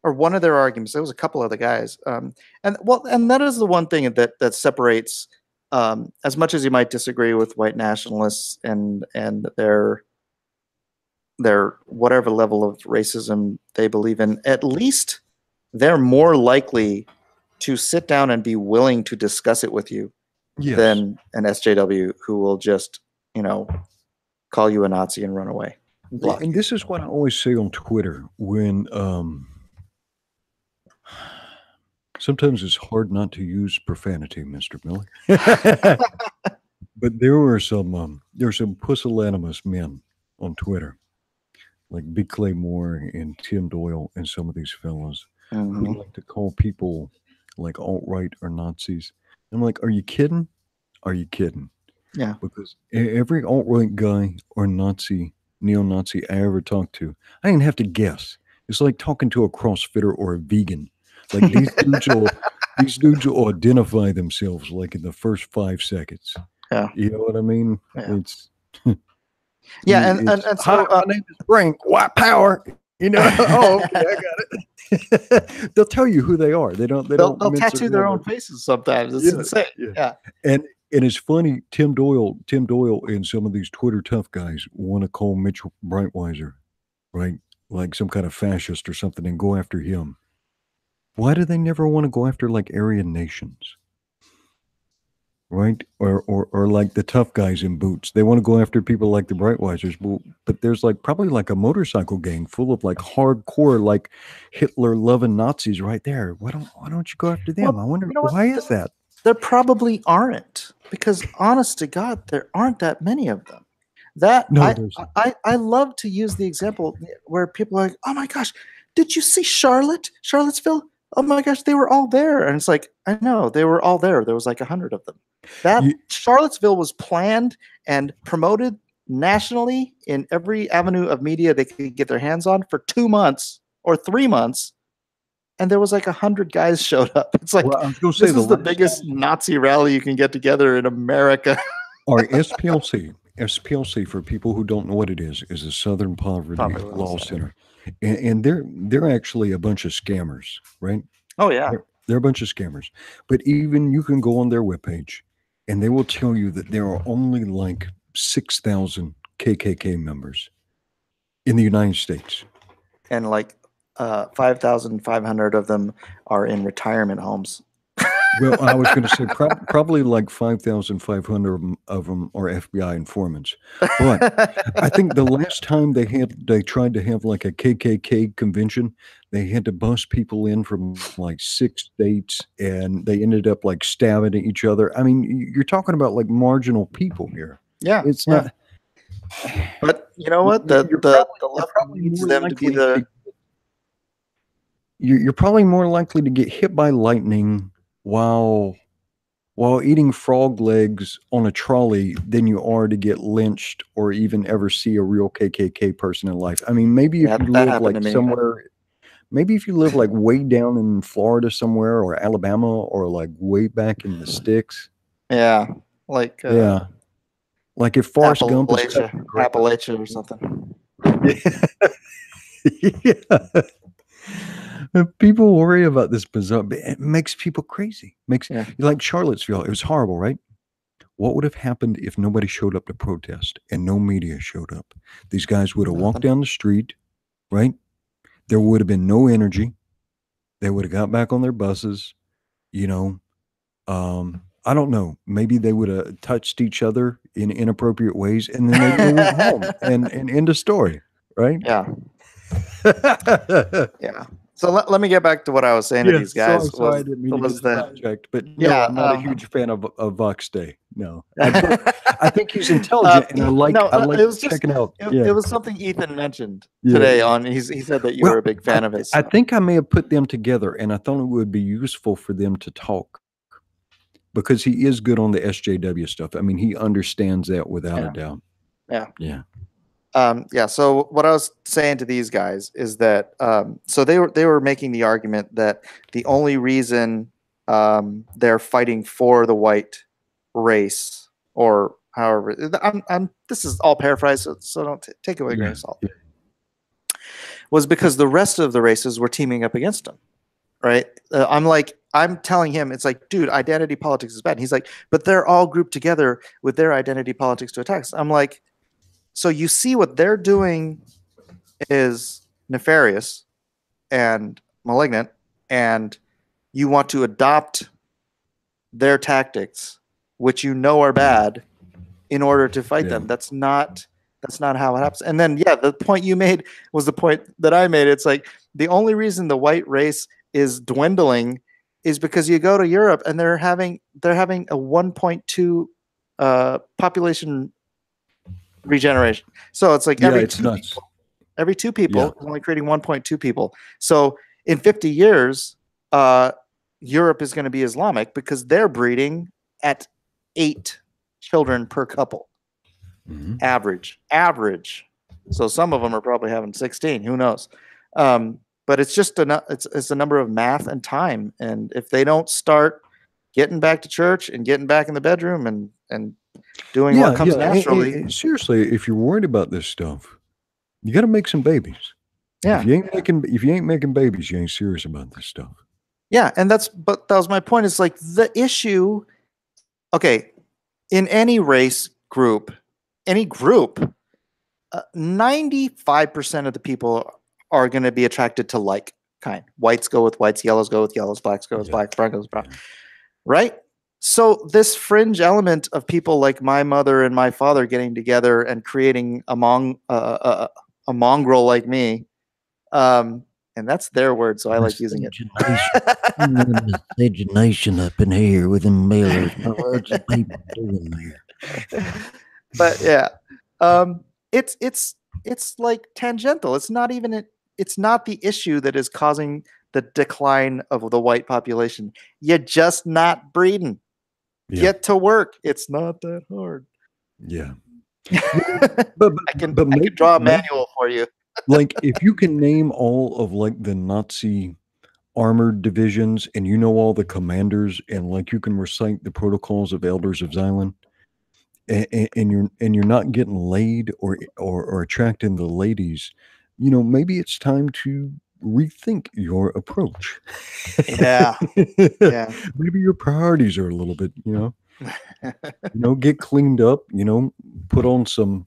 or one of their arguments, there was a couple of the guys, and that is the one thing that separates, as much as you might disagree with white nationalists and their whatever level of racism they believe in, at least they're more likely to sit down and be willing to discuss it with you than an SJW who will just, you know, call you a Nazi and run away.
And this is what I always say on Twitter when sometimes it's hard not to use profanity, Mr. Miller. But there were some pusillanimous men on Twitter, like Big Claymore and Tim Doyle and some of these fellows who like to call people like alt-right or Nazis. I'm like, are you kidding? Are you kidding?
Yeah.
Because every alt-right guy or Nazi, neo-Nazi I ever talked to, I didn't have to guess. It's like talking to a CrossFitter or a vegan. Like these dudes will identify themselves like in the first 5 seconds.
Yeah.
You know what I mean?
Yeah.
It's
yeah, and so
hi, my name is Frank, white power. You know, oh, okay, I got it. They'll tell you who they are. They'll
tattoo their own faces sometimes. It's insane. Yeah.
And it's funny, Tim Doyle and some of these Twitter tough guys want to call Mitchell Breitweiser, right? Like some kind of fascist or something and go after him. Why do they never want to go after like Aryan nations? Right? Or like the tough guys in boots. They want to go after people like the Breitweisers, but there's like probably like a motorcycle gang full of like hardcore like Hitler loving Nazis right there. Why don't you go after them? I wonder why is that?
There probably aren't, because honest to God, there aren't that many of them. I love to use the example where people are like, oh my gosh, did you see Charlottesville? Oh my gosh, they were all there. And it's like, I know, they were all there. There was like 100 of them. Charlottesville was planned and promoted nationally in every avenue of media they could get their hands on for 2 months or 3 months. And there was like 100 guys showed up. It's like, this is the biggest Nazi rally you can get together in America.
Our SPLC, for people who don't know what it is a Southern Poverty Law Center. And they're actually a bunch of scammers, right?
Oh, yeah.
They're a bunch of scammers. But even you can go on their webpage, and they will tell you that there are only like 6,000 KKK members in the United States.
And like 5,500 of them are in retirement homes.
Well, I was going to say probably like 5,500 of them are FBI informants. But I think the last time they tried to have like a KKK convention, they had to bus people in from like 6 states, and they ended up like stabbing each other. I mean, you're talking about like marginal people here.
Yeah,
it's not.
But you know what? The left needs them to be the.
You're probably more likely to get hit by lightning while eating frog legs on a trolley than you are to get lynched or even ever see a real KKK person in life. I mean, maybe if you live like somewhere, maybe if you live like way down in Florida somewhere or Alabama or like way back in the sticks.
Yeah. Like
like if Forrest Gump is
Appalachia or something.
Yeah. People worry about this bizarre, it makes people crazy. Like Charlottesville, it was horrible, right? What would have happened if nobody showed up to protest and no media showed up? These guys would have walked down the street, right? There would have been no energy. They would have got back on their buses, you know. I don't know. Maybe they would have touched each other in inappropriate ways, and then they went home and end of story, right?
Yeah. Yeah. So let me get back to what I was saying to these guys.
Sorry, I didn't mean to get but no, I'm not a huge fan of Vox Day. No, I think he's intelligent, and I like checking out.
It was something Ethan mentioned today. He said that you were a big fan of it. So.
I think I may have put them together, and I thought it would be useful for them to talk because he is good on the SJW stuff. I mean, he understands that without a doubt.
Yeah. So what I was saying to these guys is that so they were making the argument that the only reason they're fighting for the white race, or however, this is all paraphrased, so don't take away grain of salt, was because the rest of the races were teaming up against them, right? I'm telling him, it's like, dude, identity politics is bad. And he's like, but they're all grouped together with their identity politics to attack us. I'm like, so you see what they're doing is nefarious and malignant, and you want to adopt their tactics, which you know are bad, in order to fight them. That's not That's not how it happens. And then, yeah, the point you made was the point that I made. It's like the only reason the white race is dwindling is because you go to Europe and they're having a 1.2 population regeneration. So it's like every two people only creating 1.2 people. So in 50 years, Europe is going to be Islamic because they're breeding at 8 children per couple. Average. So some of them are probably having 16. Who knows? But it's just it's a number of math and time. And if they don't start getting back to church and getting back in the bedroom and doing what comes naturally.
Seriously, if you're worried about this stuff, you got to make some babies.
Yeah.
If you ain't making babies, you ain't serious about this stuff.
Yeah, and that was my point. Is like the issue. Okay, in any race group, any group, 95% of the people are going to be attracted to like kind. Whites go with whites, yellows go with yellows, blacks go with blacks, brown goes with brown. Right? So this fringe element of people like my mother and my father getting together and creating a mongrel like me, and that's their word, so I like using it.
Miscegenation up in here with them mailers. What's the people doing there?
But yeah, it's like tangential. It's not even it's not the issue that is causing the decline of the white population. You're just not breeding. Get to work. It's not that hard.
Yeah.
but I can draw a manual for you.
Like if you can name all of like the Nazi armored divisions and you know all the commanders and like you can recite the protocols of Elders of Zion and you're not getting laid or attracting the ladies, you know, maybe it's time to rethink your approach.
Yeah.
Maybe your priorities are a little bit, get cleaned up, put on some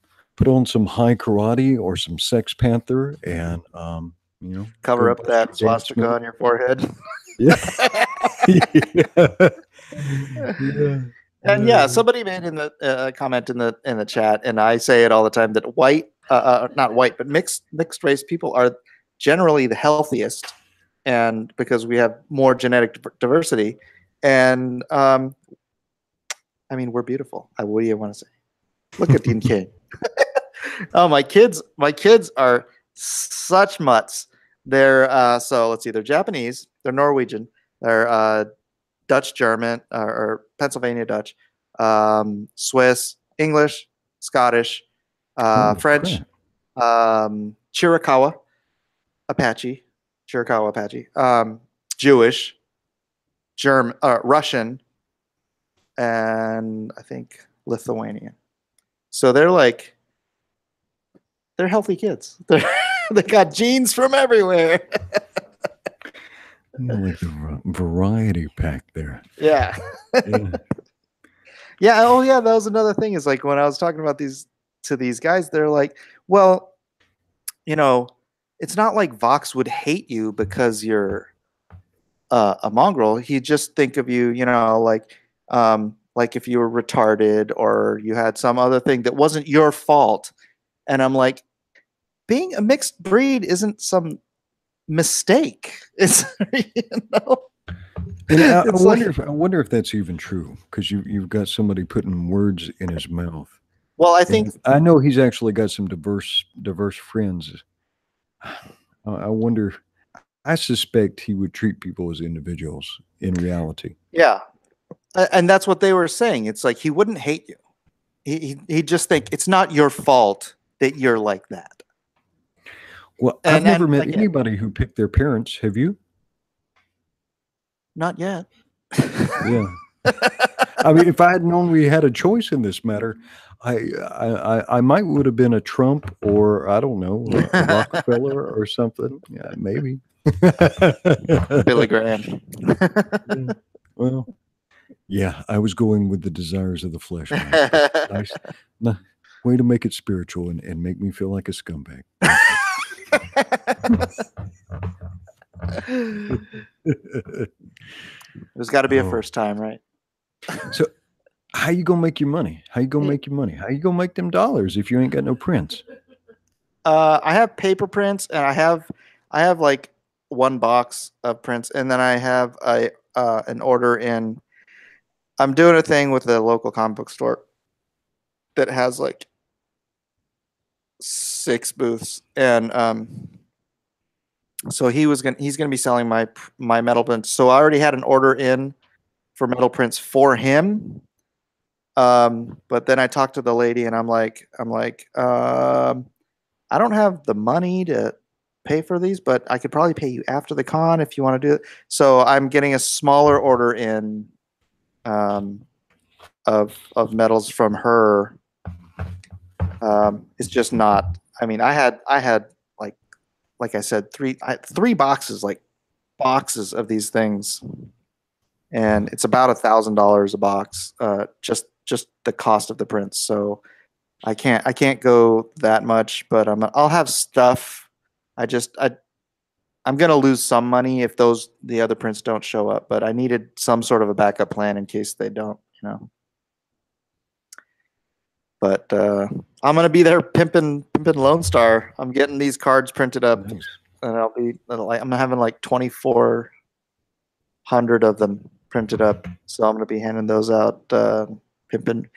high karate or some Sex Panther and
cover up that swastika on your forehead. And somebody made in the comment in the chat, and I say it all the time, that not white, but mixed race people are generally the healthiest, and because we have more genetic diversity, and I mean, we're beautiful. What do you want to say? Look at Dean King. Oh, my kids are such mutts. They're so let's see, they're Japanese, they're Norwegian, they're Dutch German or Pennsylvania Dutch, Swiss, English, Scottish, French, Chiricahua Apache, Jewish, German, Russian, and I think Lithuanian. So they're healthy kids. They got genes from everywhere.
Like a variety pack there.
Yeah. Yeah. Oh, yeah. That was another thing. Is like when I was talking about these guys, they're like, well, it's not like Vox would hate you because you're a mongrel. He'd just think of you, like if you were retarded or you had some other thing that wasn't your fault. And I'm like, being a mixed breed isn't some mistake. It's
And I wonder if that's even true, because you've got somebody putting words in his mouth.
Well, I know
he's actually got some diverse friends. I wonder. I suspect he would treat people as individuals in reality.
Yeah, and that's what they were saying. It's like he wouldn't hate you. He'd just think it's not your fault that you're like that.
Well, I've never met anybody who picked their parents. Have you?
Not yet.
Yeah. I mean, if I had known we had a choice in this matter, I might would have been a Trump or I don't know, a Rockefeller or something. Yeah, maybe.
Billy Graham.
Yeah. Well, yeah, I was going with the desires of the flesh. Nice. Way to make it spiritual and make me feel like a scumbag.
There's got to be a first time, right?
So how you gonna make your money? How you gonna make your money? How you gonna make them dollars if you ain't got no prints?
I have paper prints, and I have like one box of prints, and then I have an order in. I'm doing a thing with the local comic book store that has like 6 booths, and so he's gonna be selling my metal prints. So I already had an order in for metal prints for him. But then I talked to the lady, and I'm like, I don't have the money to pay for these, but I could probably pay you after the con if you want to do it. So I'm getting a smaller order in of metals from her. It's just not. I mean, I had like I said, three boxes, like boxes of these things, and it's about $1,000 a box. Just the cost of the prints. So I can't go that much, but I'll have stuff. I'm gonna lose some money if the other prints don't show up, but I needed some sort of a backup plan in case they don't, you know. But I'm gonna be there pimping Lone Star. I'm getting these cards printed up, nice. And I'm having like 2,400 of them printed up, so I'm gonna be handing those out, pimping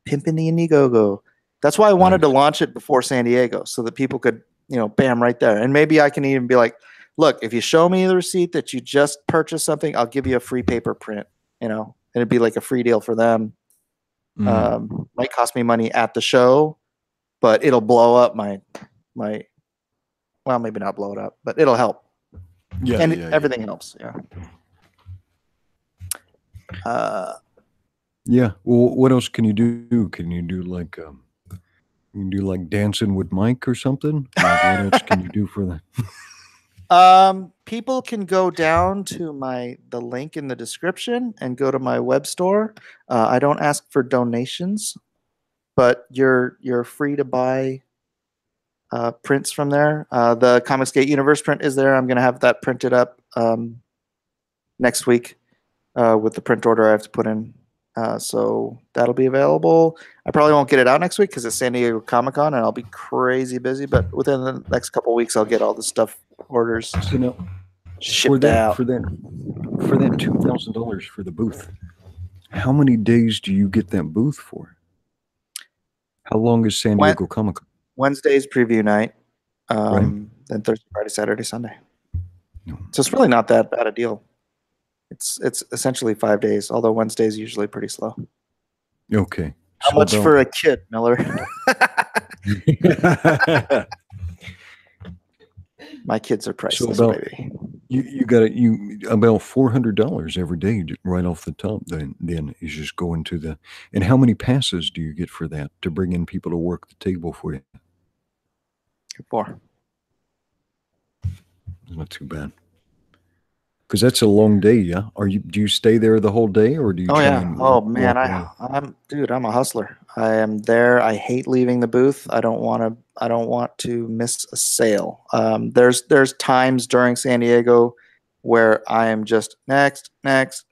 the Indiegogo. That's why I wanted to launch it before San Diego, so that people could, you know, bam, right there. And maybe I can even be like, look, if you show me the receipt that you just purchased something, I'll give you a free paper print, you know, and it'd be like a free deal for them. Might cost me money at the show, but it'll blow up my well, maybe not blow it up, but it'll help. Yeah, and everything helps. Yeah.
Yeah. Well, what else can you do? Can you do like Dancing with Mike or something? Like, what else can you do for that?
People can go down to the link in the description and go to my web store. I don't ask for donations, but you're free to buy prints from there. The Comicsgate Universe print is there. I'm gonna have that printed up next week with the print order I have to put in. So that'll be available. I probably won't get it out next week because it's San Diego Comic-Con and I'll be crazy busy, but within the next couple of weeks I'll get all the stuff orders shipped out.
For that $2,000 for the booth, how many days do you get that booth for? How long is San Diego Comic-Con?
Wednesday's preview night, then Thursday, Friday, Saturday, Sunday. So it's really not that bad a deal. It's essentially 5 days, although Wednesday is usually pretty slow.
Okay.
How much for a kid, Miller? My kids are priceless, baby.
You got about $400 every day right off the top. Then is just going to the. And how many passes do you get for that to bring in people to work the table for you?
4.
Not too bad. Because that's a long day, yeah. Do you stay there the whole day, or do you?
Oh yeah. Oh man, I'm a hustler. I am there. I hate leaving the booth. I don't want to miss a sale. There's times during San Diego where I am just next. It's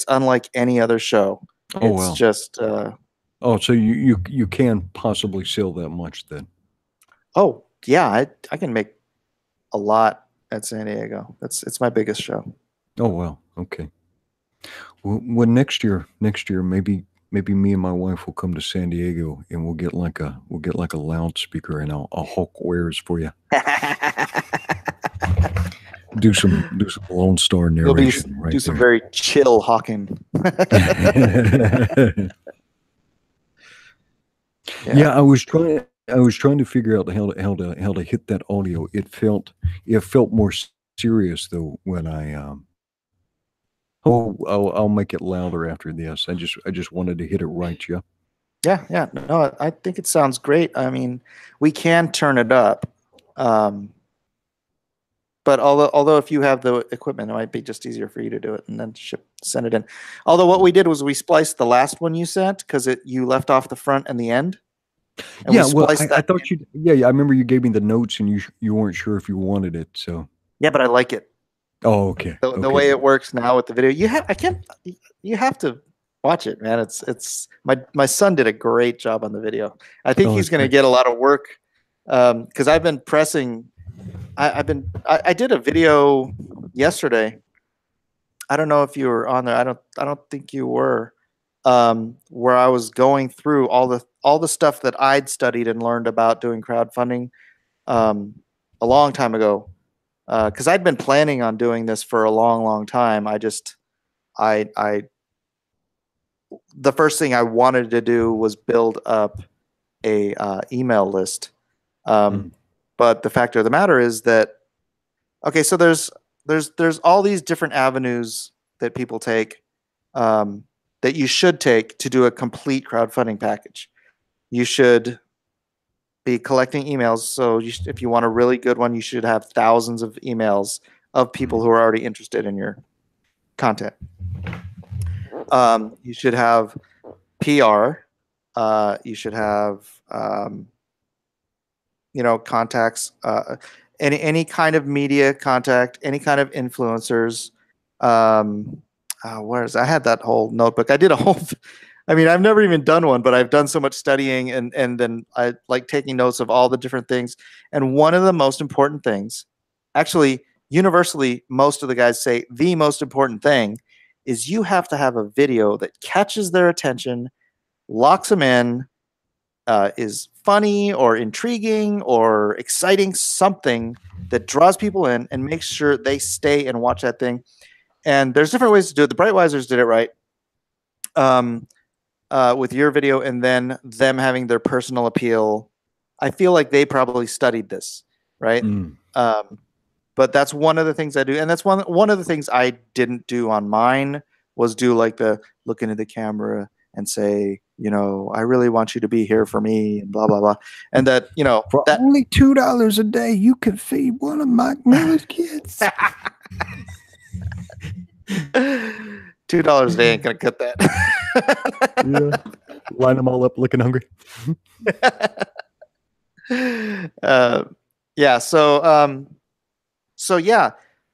unlike any other show. It's just.
So you can possibly sell that much then.
Oh yeah, I can make a lot at San Diego. It's my biggest show.
Oh well, okay. Well, next year maybe me and my wife will come to San Diego and we'll get like a loudspeaker and I'll hawk wares for you. do some Lone Star narration.
Do some very chill hawking.
Yeah, I was trying to figure out how to hit that audio. It felt more serious though when I I'll make it louder after this. I just wanted to hit it right, yeah.
Yeah. No, I think it sounds great. I mean, we can turn it up. But although if you have the equipment, it might be just easier for you to do it and then send it in. Although what we did was we spliced the last one you sent because you left off the front and the end.
And yeah, well, I thought you. Yeah, I remember you gave me the notes and you weren't sure if you wanted it. So
yeah, but I like it.
Oh, okay.
The way it works now with the video, you have to Watch it, man. It's my son did a great job on the video. I think he's going to get a lot of work because I've been pressing. I did a video yesterday. I don't know if you were on there. I don't think you were. Where I was going through all the stuff that I'd studied and learned about doing crowdfunding a long time ago. Because I'd been planning on doing this for a long time. The first thing I wanted to do was build up a email list. But the fact of the matter is that, okay, so there's all these different avenues that people take, that you should take to do a complete crowdfunding package. You should be collecting emails. So if you want a really good one, you should have thousands of emails of people who are already interested in your content. You should have PR. You should have, contacts, any kind of media contact, any kind of influencers. I had that whole notebook. I did a whole, I've never even done one, but I've done so much studying and then I like taking notes of all the different things. And one of the most important things, actually, universally, most of the guys say the most important thing is you have to have a video that catches their attention, locks them in, is funny or intriguing or exciting, something that draws people in and makes sure they stay and watch that thing. And there's different ways to do it. The Brightwisers did it right with your video, and then them having their personal appeal. I feel like they probably studied this, right? But that's one of the things I do, and that's one of the things I didn't do on mine was do like the look into the camera and say, I really want you to be here for me, and blah blah blah, and that
for that only $2 a day, you could feed one of Mike Miller's kids.
$2 a day ain't gonna cut that.
Yeah. Line them all up looking hungry.
Yeah. So yeah,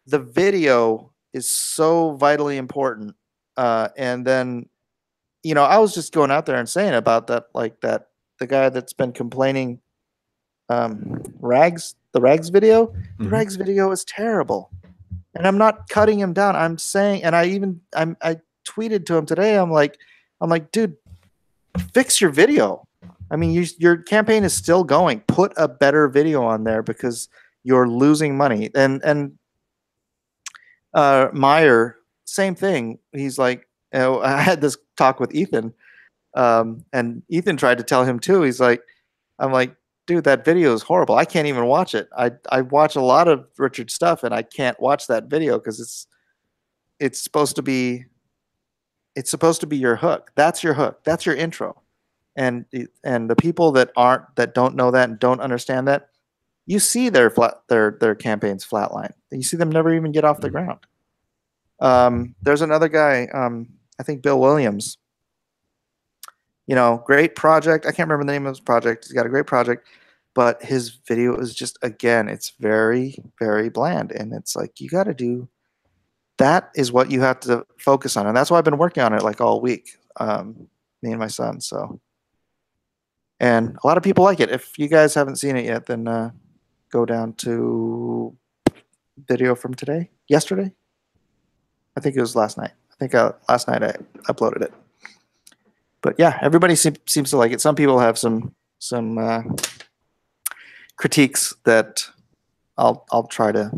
the video is so vitally important. And then, I was just going out there and saying about that, like the guy that's been complaining, the Rags video. The Rags video is terrible. And I'm not cutting him down. I'm saying, and I tweeted to him today. I'm like, dude, fix your video. Your campaign is still going. Put a better video on there because you're losing money. And Meyer, same thing. He's like, I had this talk with Ethan, and Ethan tried to tell him too. I'm like, dude, that video is horrible. I can't even watch it. I watch a lot of Richard's stuff, and I can't watch that video because it's supposed to be your hook. That's your hook. That's your intro. And the people that don't know that and don't understand that, you see their campaigns flatline. You see them never even get off the ground. There's another guy, I think Bill Williams. Great project. I can't remember the name of his project. He's got a great project, but his video is just, again, it's very, very bland. And it's like, you got to do, that is what you have to focus on. And that's why I've been working on it like all week, me and my son. So, and a lot of people like it. If you guys haven't seen it yet, then go down to video from yesterday. I think it was last night. I think last night I uploaded it. But yeah, everybody seems to like it. Some people have some critiques that I'll try to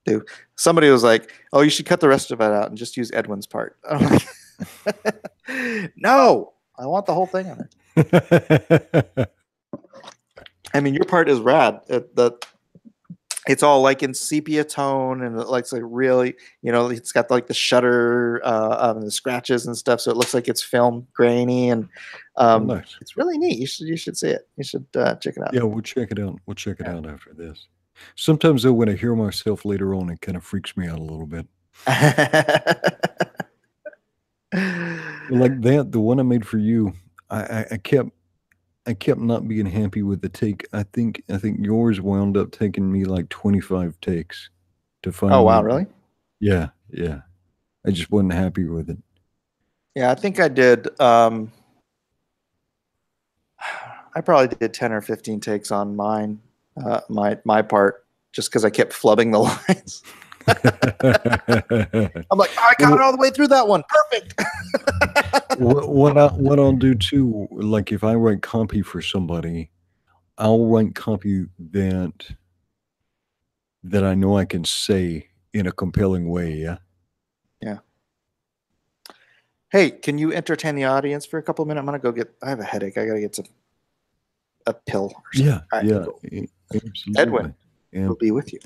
do. Somebody was like, "Oh, you should cut the rest of it out and just use Edwin's part." I'm like, no, I want the whole thing on it. Your part is rad. It's all like in sepia tone, and it looks like really, it's got like the shutter, and the scratches and stuff, so it looks like it's film grainy, and nice. It's really neat. You should see it. You should check it out.
Yeah, we'll check it out. We'll check it out after this. Sometimes though, when I hear myself later on, it kind of freaks me out a little bit. Like that, the one I made for you, I kept not being happy with the take. I think yours wound up taking me like 25 takes to find.
Oh wow, really?
Yeah. I just wasn't happy with it.
Yeah, I think I did. I probably did 10 or 15 takes on mine, my part, just because I kept flubbing the lines. I'm like, I got it all the way through that one. Perfect.
what I'll do too, like if I write copy for somebody, I'll write copy that I know I can say in a compelling way. Yeah.
Yeah. Hey, can you entertain the audience for a couple of minutes? I'm gonna go get. I have a headache. I gotta get a pill. Or something.
Yeah.
Right,
Yeah.
cool.
Absolutely.
Edwin
Yeah.
will be with you.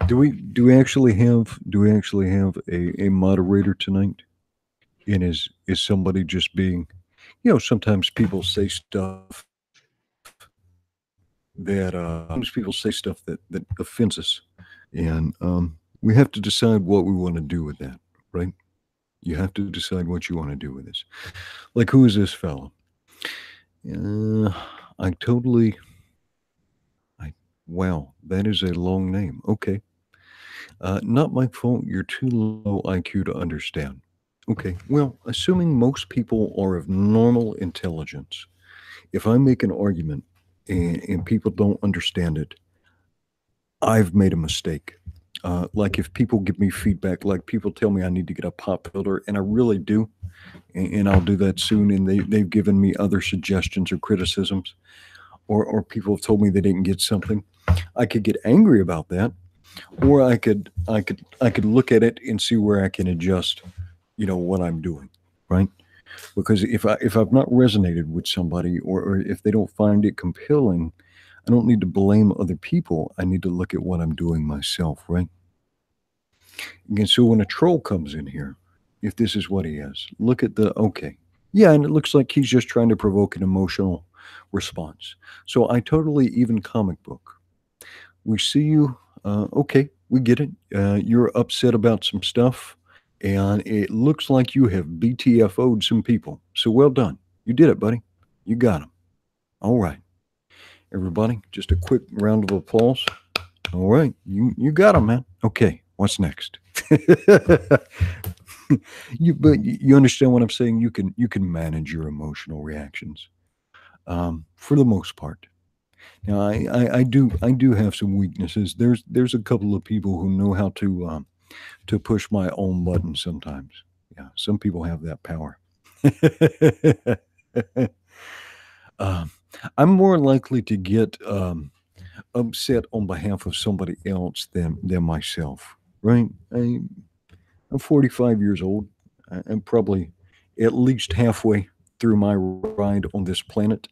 Do we actually have a moderator tonight? And is somebody just being, sometimes people say stuff that offends us, and we have to decide what we want to do with that, right? You have to decide what you want to do with this. Like, who is this fellow? Wow, that is a long name. Okay. Not my fault. You're too low IQ to understand. Okay. Well, assuming most people are of normal intelligence, if I make an argument and people don't understand it, I've made a mistake. Like if people give me feedback, like people tell me I need to get a pop filter, and I really do, and I'll do that soon, and they've given me other suggestions or criticisms, or people have told me they didn't get something, I could get angry about that, or I could look at it and see where I can adjust, what I'm doing, right? Because if I've not resonated with somebody, or if they don't find it compelling, I don't need to blame other people. I need to look at what I'm doing myself, right? And so when a troll comes in here, if this is what he is, look at okay. Yeah, and it looks like he's just trying to provoke an emotional response. So I totally even comic book. We see you. Okay, we get it. You're upset about some stuff, and it looks like you have BTFO'd some people. So well done. You did it, buddy. You got him. All right. Everybody, just a quick round of applause. All right. You got him, man. Okay, what's next? But you understand what I'm saying? You can manage your emotional reactions for the most part. Now, I do have some weaknesses. There's a couple of people who know how to push my own button sometimes. Yeah, some people have that power. I'm more likely to get upset on behalf of somebody else than myself. Right? I'm 45 years old. I'm probably at least halfway through my ride on this planet.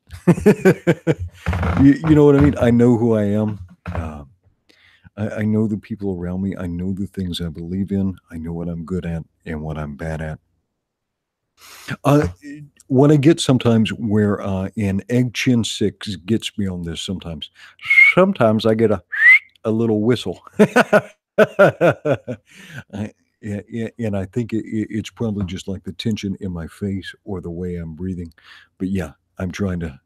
You know what I mean? I know who I am. I know the people around me. I know the things I believe in. I know what I'm good at and what I'm bad at. What I get sometimes where an egg chin 6 gets me on this sometimes. Sometimes I get a little whistle. And I think it's probably just like the tension in my face or the way I'm breathing. But yeah, I'm trying to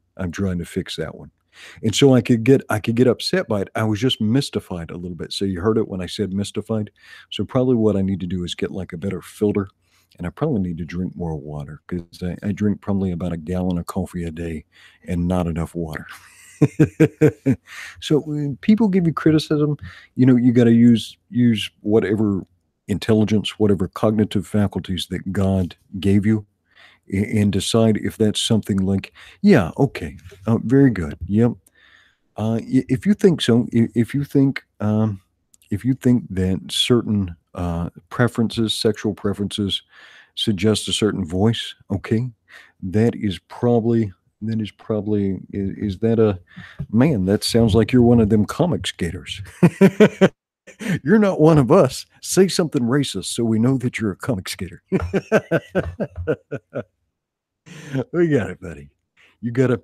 fix that one. And so I could get upset by it. I was just mystified a little bit. So you heard it when I said mystified. So probably what I need to do is get like a better filter, and I probably need to drink more water, because I drink probably about a gallon of coffee a day and not enough water. So when people give you criticism, you got to use whatever intelligence, whatever cognitive faculties that God gave you, and decide if that's something like, yeah, okay, very good, yep. If you think so, if you think that certain preferences, sexual preferences, suggest a certain voice, okay, that is probably is that a man? That sounds like you're one of them comic skaters. You're not one of us. Say something racist so we know that you're a comic skater. We got it, buddy. You gotta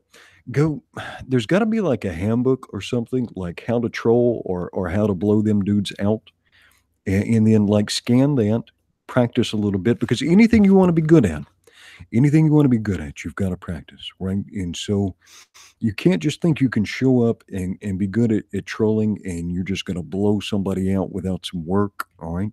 go. There's got to be like a handbook or something, like how to troll or how to blow them dudes out, and then like scan that, practice a little bit, because anything you want to be good at, Anything you want to be good at, you've got to practice, right? And so you can't just think you can show up and be good at trolling and you're just going to blow somebody out without some work, all right?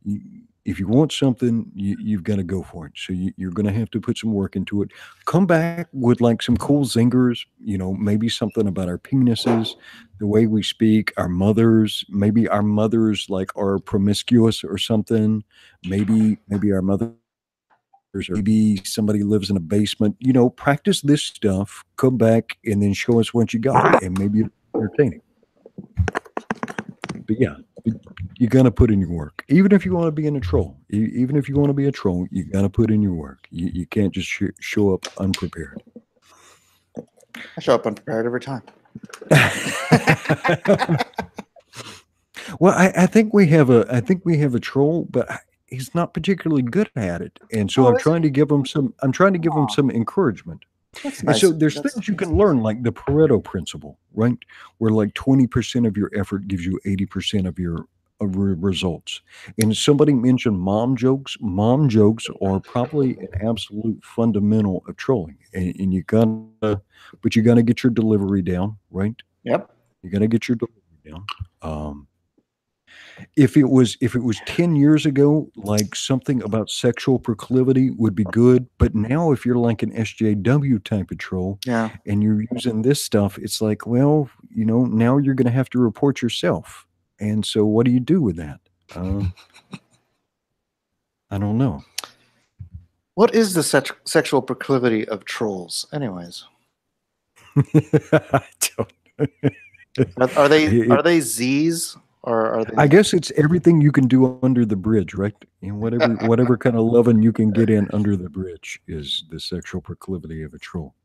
You, if you want something, you've got to go for it. So you're going to have to put some work into it. Come back with like some cool zingers, maybe something about our penises, the way we speak, our mothers, maybe our mothers like are promiscuous or something. Maybe our mothers, or maybe somebody lives in a basement. Practice this stuff, come back, and then show us what you got, and maybe it's entertaining. But yeah, you got to put in your work. Even if you want to be in a troll, even if you want to be a troll, you got to put in your work. You can't just show up unprepared.
I show up unprepared every time.
Well, I think we have a troll, but he's not particularly good at it, and so I'm trying to give him some encouragement.
That's
and
nice.
so there's things you can learn, like the Pareto principle, right? Where like 20% of your effort gives you 80% of your results. And somebody mentioned mom jokes. Mom jokes are probably an absolute fundamental of trolling, and you gotta get your delivery down, right?
Yep.
You gotta get your delivery down. If it was 10 years ago, like something about sexual proclivity would be good. But now if you're like an SJW type of troll,
yeah,
and you're using this stuff, it's like, well, now you're going to have to report yourself. And so what do you do with that? I don't know.
What is the sexual proclivity of trolls anyways?
I don't.
Are they Z's? Or are they...
I guess it's everything you can do under the bridge, right? And whatever kind of loving you can get in under the bridge is the sexual proclivity of a troll.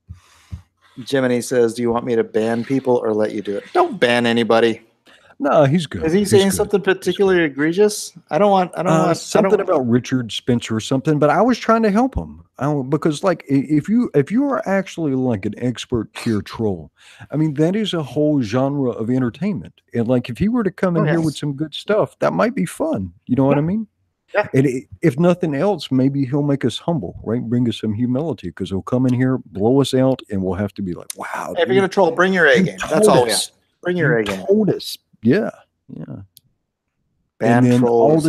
Jiminy says, "Do you want me to ban people or let you do it?" Don't ban anybody.
No, he's good.
Is he saying something particularly egregious? I don't want
something about Richard Spencer or something. But I was trying to help him because, like, if you are actually like an expert tier troll, I mean, that is a whole genre of entertainment. And like, if he were to come in here with some good stuff, that might be fun. You know what I mean?
Yeah.
And if nothing else, maybe he'll make us humble, right? Bring us some humility, because he'll come in here, blow us out, and we'll have to be like, wow.
Hey, if you're gonna troll, bring your A game. That's all we have. Bring your A game.
Told us. Yeah.
Ban
and then
trolls,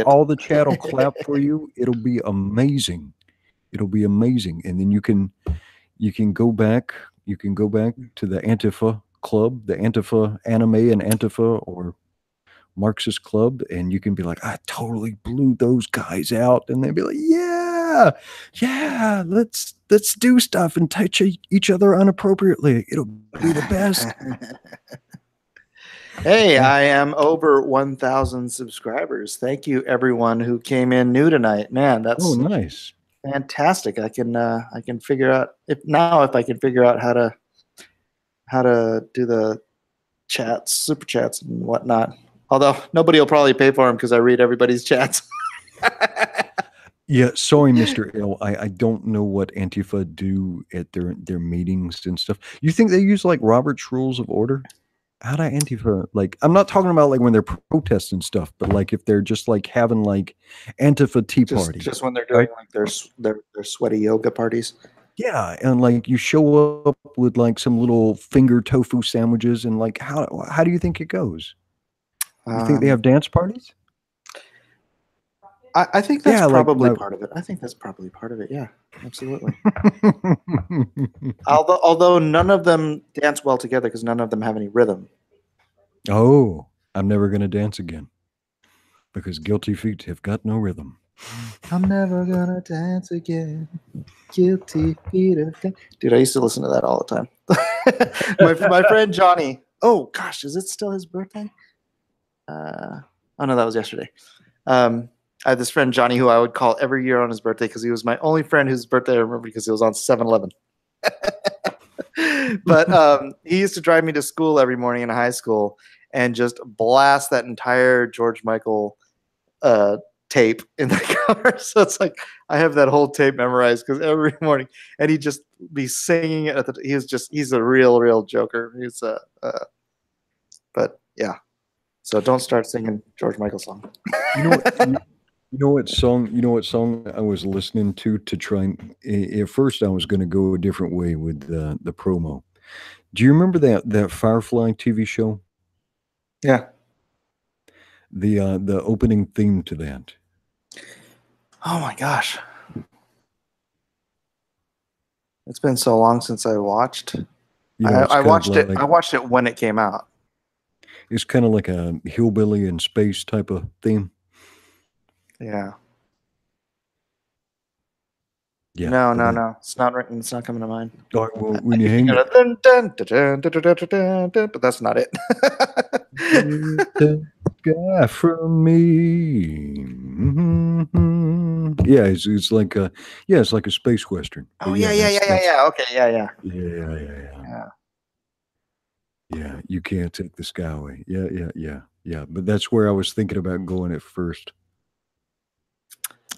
all the chat will clap for you. It'll be amazing. It'll be amazing. And then you can go back. You can go back to the Antifa club, the Antifa anime and Antifa or Marxist club, and you can be like, I totally blew those guys out. And they'll be like, yeah, let's do stuff and touch each other inappropriately. It'll be the best.
Hey, I am over 1,000 subscribers. Thank you, everyone who came in new tonight. Man, that's
nice,
fantastic. I can figure out if I can figure out how to do the chats, super chats, and whatnot. Although nobody will probably pay for them because I read everybody's chats.
Yeah, sorry, Mr. L. I don't know what Antifa do at their meetings and stuff. You think they use like Robert's Rules of Order? How do Antifa, like, I'm not talking about like when they're protesting stuff, but like if they're just like having like Antifa tea party.
Just when they're doing like their sweaty yoga parties.
Yeah, and like you show up with like some little finger tofu sandwiches, and like how do you think it goes? You think they have dance parties?
I think that's probably part of it. I think that's probably part of it. Yeah, absolutely. although none of them dance well together because none of them have any rhythm.
Oh, I'm never going to dance again because guilty feet have got no rhythm.
I'm never gonna dance again. Guilty feet of death. Dude, I used to listen to that all the time. my friend Johnny. Oh gosh, is it still his birthday? Oh no, that was yesterday. I had this friend, Johnny, who I would call every year on his birthday because he was my only friend whose birthday I remember because he was on 7-Eleven. But he used to drive me to school every morning in high school and just blast that entire George Michael tape in the car. So it's like I have that whole tape memorized because every morning, and he'd just be singing it. He's a real joker. But yeah. So don't start singing George Michael song.
You know what? You know what song? You know what song I was listening to try and at first I was going to go a different way with the promo. Do you remember that Firefly TV show?
Yeah.
The opening theme to that.
Oh my gosh. It's been so long since I watched.
You know,
I watched it.
like,
I watched it when it came out.
it's kind of like a hillbilly in space type of theme.
Yeah.
Yeah.
No, no, no. It's not written. It's not coming to mind.
Well, when you hang it,
but that's not it.
the guy from me. Yeah, it's like a it's like a space western.
Oh yeah. Okay, yeah.
Yeah, you can't take the sky away. Yeah. But that's where I was thinking about going at first.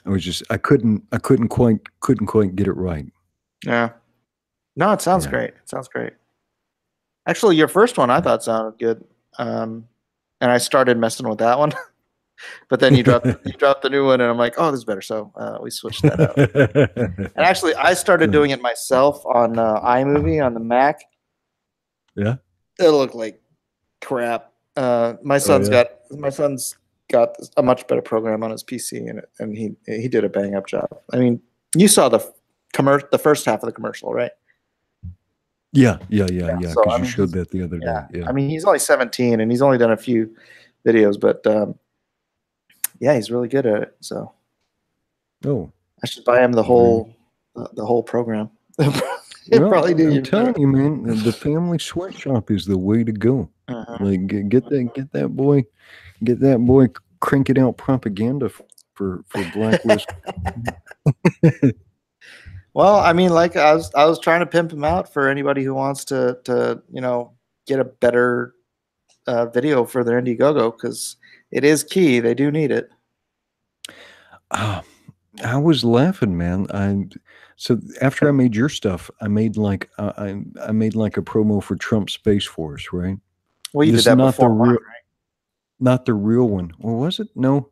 I couldn't quite get it right.
Yeah. No, it sounds great. It sounds great. Actually, your first one I thought sounded good. And I started messing with that one. But then you dropped the new one, and I'm like, oh, this is better. So we switched that out. And actually, I started doing it myself on iMovie on the Mac.
Yeah.
It looked like crap. My son's got a much better program on his PC, and he did a bang up job. I mean, you saw the first half of the commercial, right?
Yeah. Because
So,
you showed that the other day. Yeah.
I mean, he's only 17, and he's only done a few videos, but yeah, he's really good at it. So, I should buy him the whole program.
Probably do. I'm telling you, man, the family sweatshop is the way to go. Like get that boy cranking out propaganda for Blacklist.
Well, I mean, like I was trying to pimp him out for anybody who wants to get a better video for their Indiegogo, because it is key. They do need it.
I was laughing, man. So after I made your stuff, I made like I made like a promo for Trump Space Force, right?
Well, you did that before, right?
Not the real one. Or was it? No.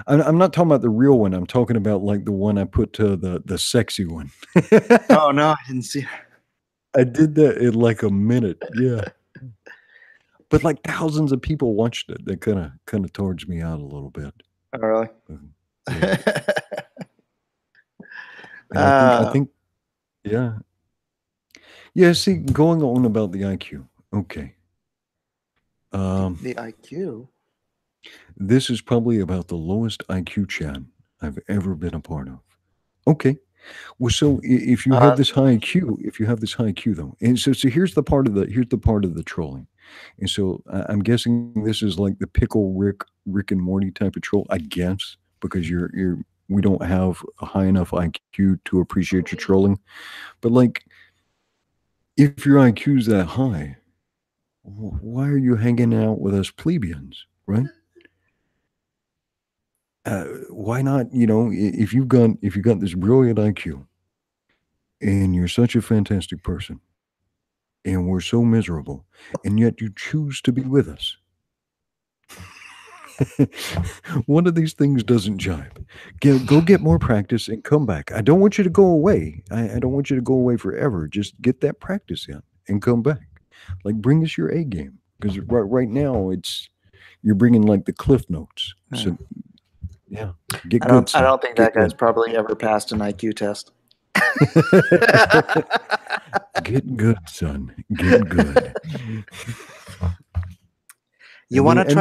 I'm not talking about the real one. I'm talking about like the one I put to the sexy one.
Oh no, I didn't see it.
I did that in like a minute. Yeah. But like thousands of people watched it. That kind of towards me out a little bit.
Oh, really?
Yeah. I think, yeah. Yeah, see, going on about the IQ. Okay.
The IQ?
This is probably about the lowest IQ chat I've ever been a part of. Okay. Well, so if you have this high IQ, though, and so here's the part of the trolling, and so I'm guessing this is like the pickle Rick and Morty type of troll, I guess, because we don't have a high enough IQ to appreciate your trolling, but like if your IQ's that high, why are you hanging out with us plebeians, right? Why not? If you've got this brilliant IQ, and you're such a fantastic person, and we're so miserable, and yet you choose to be with us. One of these things doesn't jibe. Go get more practice and come back. I don't want you to go away. I don't want you to go away forever. Just get that practice in and come back. Like, bring us your A game, because right now you're bringing like the Cliff Notes. So yeah, get good.
I don't think that guy's probably ever passed an IQ test.
Get good, son. Get good.
You want to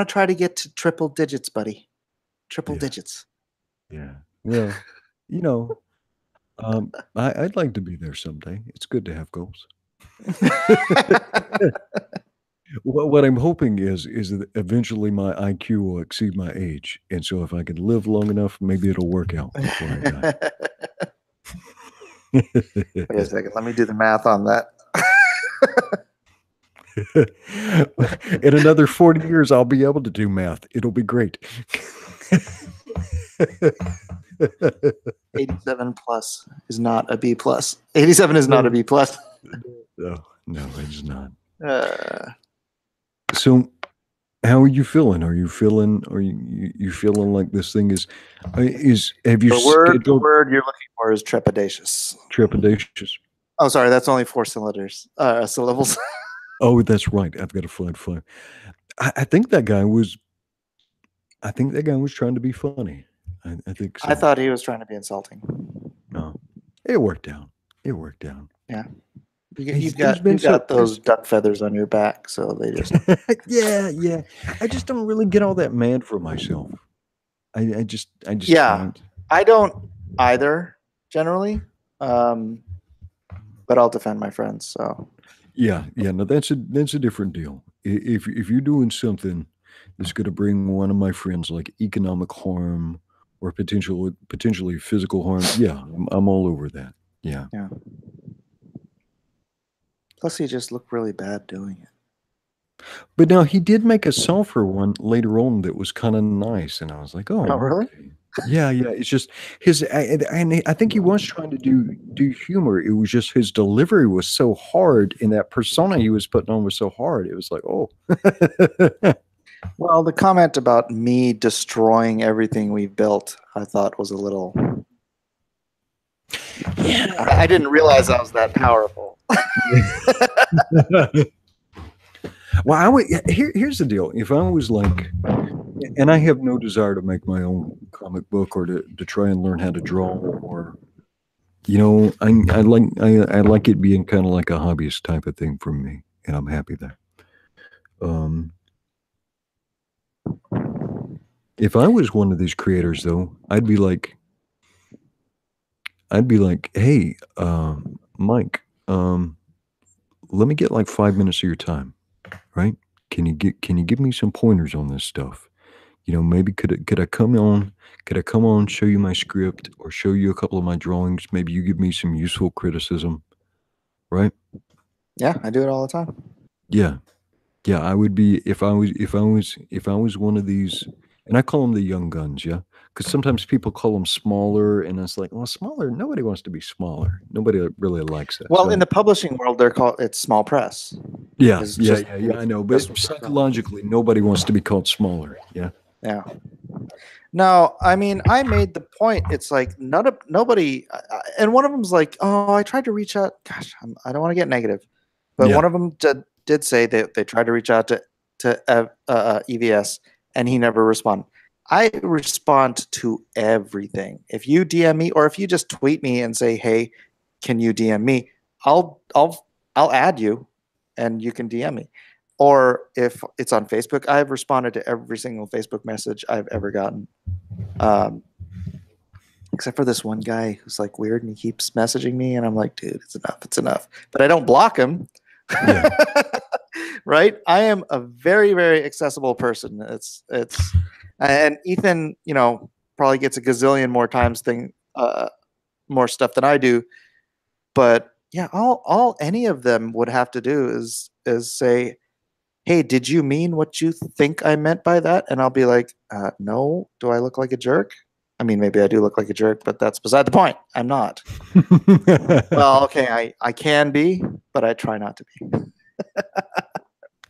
try to get to triple digits, buddy. Triple digits.
Yeah. Well, I'd like to be there someday. It's good to have goals. What I'm hoping is that eventually my IQ will exceed my age, and so if I can live long enough, maybe it'll work out before I die.
Wait a second, let me do the math on that.
In another 40 years, I'll be able to do math. It'll be great.
87 plus is not a B plus. 87 is not a B plus.
No, it's not. So How are you feeling? Are you feeling? Are you feeling like this thing is? Have you
The
scheduled
word you're looking for is trepidatious.
trepidatious?
Oh, sorry, that's only 4 syllables.
Oh, that's right. I've got a flat. I think that guy was. I think that guy was trying to be funny. I think so.
I thought he was trying to be insulting.
No, it worked out. It worked out.
Yeah.
He's
You've got those duck feathers on your back, so they just
yeah. I just don't really get all that mad for myself. I just
yeah.
don't.
I don't either generally, but I'll defend my friends. So
Yeah. No, that's a different deal. If you're doing something that's going to bring one of my friends like economic harm or potentially physical harm, yeah, I'm all over that. Yeah.
yeah. Plus, he just looked really bad doing it.
But now he did make a sulfur one later on that was kind of nice, and I was like, oh,
Oh, really?
okay. Yeah. It's just and I think he was trying to do humor. It was just his delivery was so hard, and that persona he was putting on was so hard. It was like, oh,
Well, the comment about me destroying everything we built, I thought was a little.
yeah.
I didn't realize I was that powerful.
Well, here's the deal. If I was like, and I have no desire to make my own comic book or to try and learn how to draw, or I like it being kind of like a hobbyist type of thing for me, and I'm happy there. If I was one of these creators, though, I'd be like, hey, Mike, let me get like 5 minutes of your time, right? Can you give me some pointers on this stuff? Maybe could I come on? Could I come on, show you my script, or show you a couple of my drawings? Maybe you give me some useful criticism, right?
Yeah, I do it all the time.
Yeah, I would be if I was one of these, and I call them the young guns, yeah, because sometimes people call them smaller, and it's like, well, smaller. Nobody wants to be smaller. Nobody really likes that.
Well,
So,
in the publishing world, it's small press.
yeah,
It's just-
I know, but psychologically, nobody wants to be called smaller. Yeah.
Yeah. No, I mean, I made the point. It's like nobody, and one of them's like, "Oh, I tried to reach out." Gosh, I don't want to get negative, but
Yeah.
one of them did say they tried to reach out to EVS, and he never responded. I respond to everything. If you DM me, or if you just tweet me and say, "Hey, can you DM me?" I'll add you, and you can DM me. Or if it's on Facebook, I've responded to every single Facebook message I've ever gotten. Except for this one guy who's like weird and he keeps messaging me, and I'm like, dude, it's enough. But I don't block him. Yeah. Right? I am a very, very accessible person. And Ethan, probably gets a gazillion more times more stuff than I do. But yeah, all any of them would have to do is say, hey, did you mean what you think I meant by that? And I'll be like, no. Do I look like a jerk? I mean, maybe I do look like a jerk, but that's beside the point. I'm not. Well, okay, I can be, but I try not to be.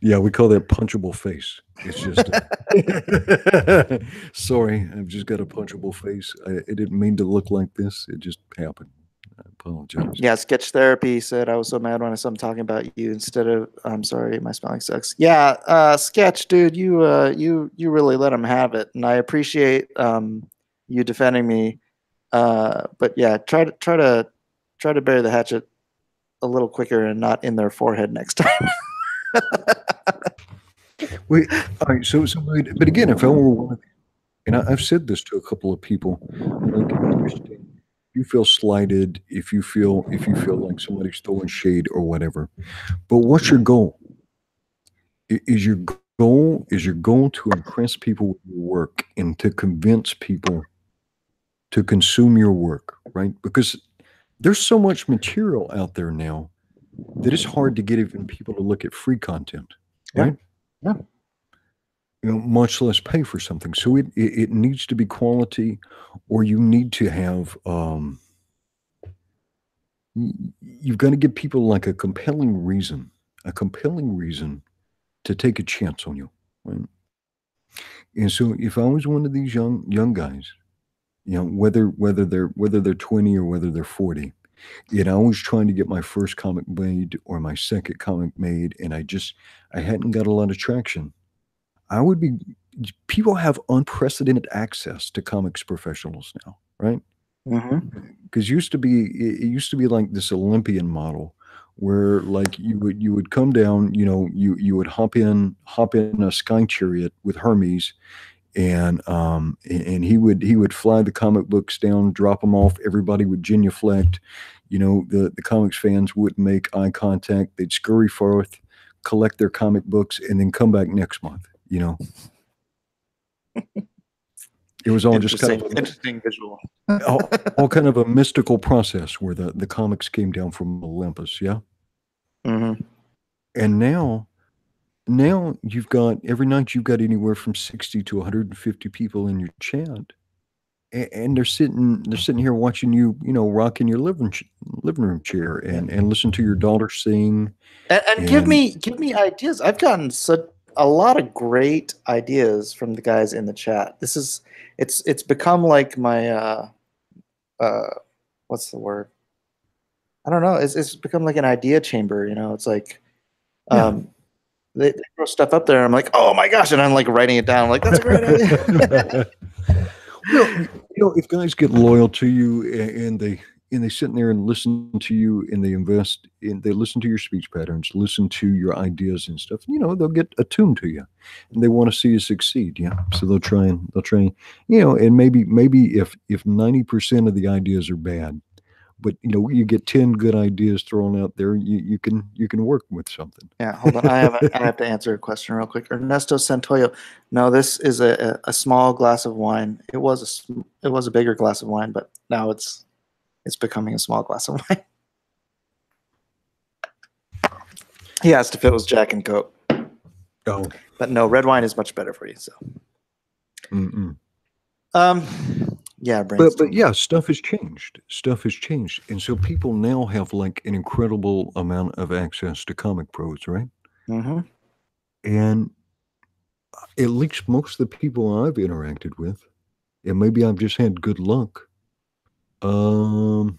Yeah, we call that punchable face. It's just, sorry, I've just got a punchable face. I didn't mean to look like this. It just happened. I apologize.
Yeah, Sketch Therapy said I was so mad when I saw him talking about you instead of I'm sorry, my spelling sucks. Yeah, Sketch, dude, you really let him have it, and I appreciate you defending me. But yeah, try to bury the hatchet a little quicker and not in their forehead next time.
Wait, all right. So, but again, if I were one of, and I've said this to a couple of people, like, you feel slighted, if you feel like somebody's throwing shade or whatever, but what's your goal? Is your goal to impress people with your work and to convince people to consume your work, right? Because there's so much material out there now that it's hard to get even people to look at free content, right?
Yeah.
Much less pay for something. So it needs to be quality, or you need to have you've got to give people like a compelling reason to take a chance on you. Right? And so if I was one of these young guys, you know, whether they're 20 or whether they're 40, and I was trying to get my first comic made or my second comic made, and I hadn't got a lot of traction, I would be people have unprecedented access to comics professionals now, right? Because it used to be like this Olympian model where like you would come down, you know, you would hop in a sky chariot with Hermes, and he would fly the comic books down, drop them off. Everybody would genuflect. You know, the comics fans wouldn't make eye contact. They'd scurry forth, collect their comic books, and then come back next month. You know, it was all just kind of
interesting visual.
all kind of a mystical process where the comics came down from Olympus. Yeah. And now you've got every night you've got anywhere from 60 to 150 people in your chat, and they're sitting here watching you, you know, rocking your living room chair and listen to your daughter sing
and give me ideas. I've gotten a lot of great ideas from the guys in the chat. It's become like my what's the word? I don't know. It's become like an idea chamber. You know, it's like they throw stuff up there. And I'm like, oh my gosh, and I'm like writing it down. I'm like, that's a great idea.
Well, you know, if guys get loyal to you and they sit in there and listen to you and they listen to your speech patterns, listen to your ideas and stuff, you know, they'll get attuned to you and they want to see you succeed. Yeah. So they'll try, you know, and maybe if 90% of the ideas are bad, but you know, you get 10 good ideas thrown out there, you can work with something.
Yeah, hold on. I have to answer a question real quick. Ernesto Santoyo. No, this is a small glass of wine. It was a bigger glass of wine, but now it's becoming a small glass of wine. He asked if it was Jack and Coke.
Oh,
but no, red wine is much better for you. So, yeah,
but yeah, stuff has changed. And so people now have like an incredible amount of access to comic pros, right? And at least most of the people I've interacted with, and maybe I've just had good luck, been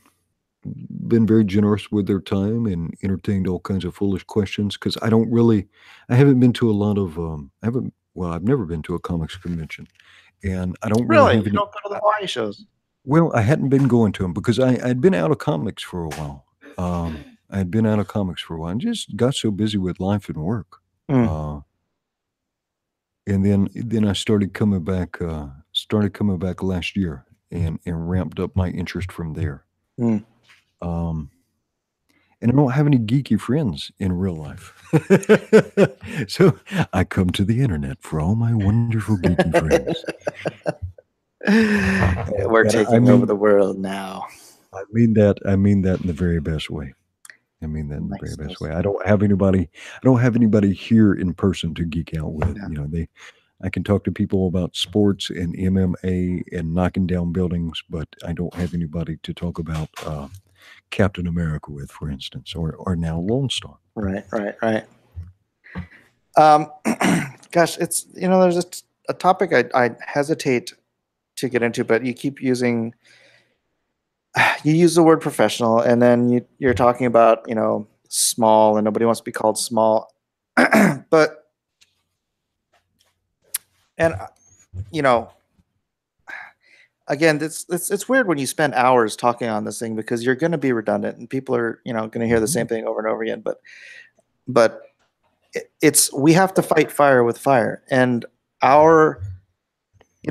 very generous with their time and entertained all kinds of foolish questions because I haven't been to a lot of I've never been to a comics convention, and I don't really have
you don't go to the Hawaii shows.
Well, I hadn't been going to them because I'd been out of comics for a while. I had been out of comics for a while and just got so busy with life and work. And then I started coming back last year and ramped up my interest from there. And I don't have any geeky friends in real life. So I come to the internet for all my wonderful geeky friends.
We're taking over the world now.
I mean that in the very best way. I don't have anybody here in person to geek out with. You know, I can talk to people about sports and MMA and knocking down buildings, but I don't have anybody to talk about Captain America with, for instance, or now Lone Star.
Right. Gosh, it's, you know, there's a topic I hesitate to get into, but you keep using the word professional, and then you're talking about, you know, small, and nobody wants to be called small. But, and you know, again, it's weird when you spend hours talking on this thing because you're going to be redundant and people are, you know, going to hear the same thing over and over again. But we have to fight fire with fire, and you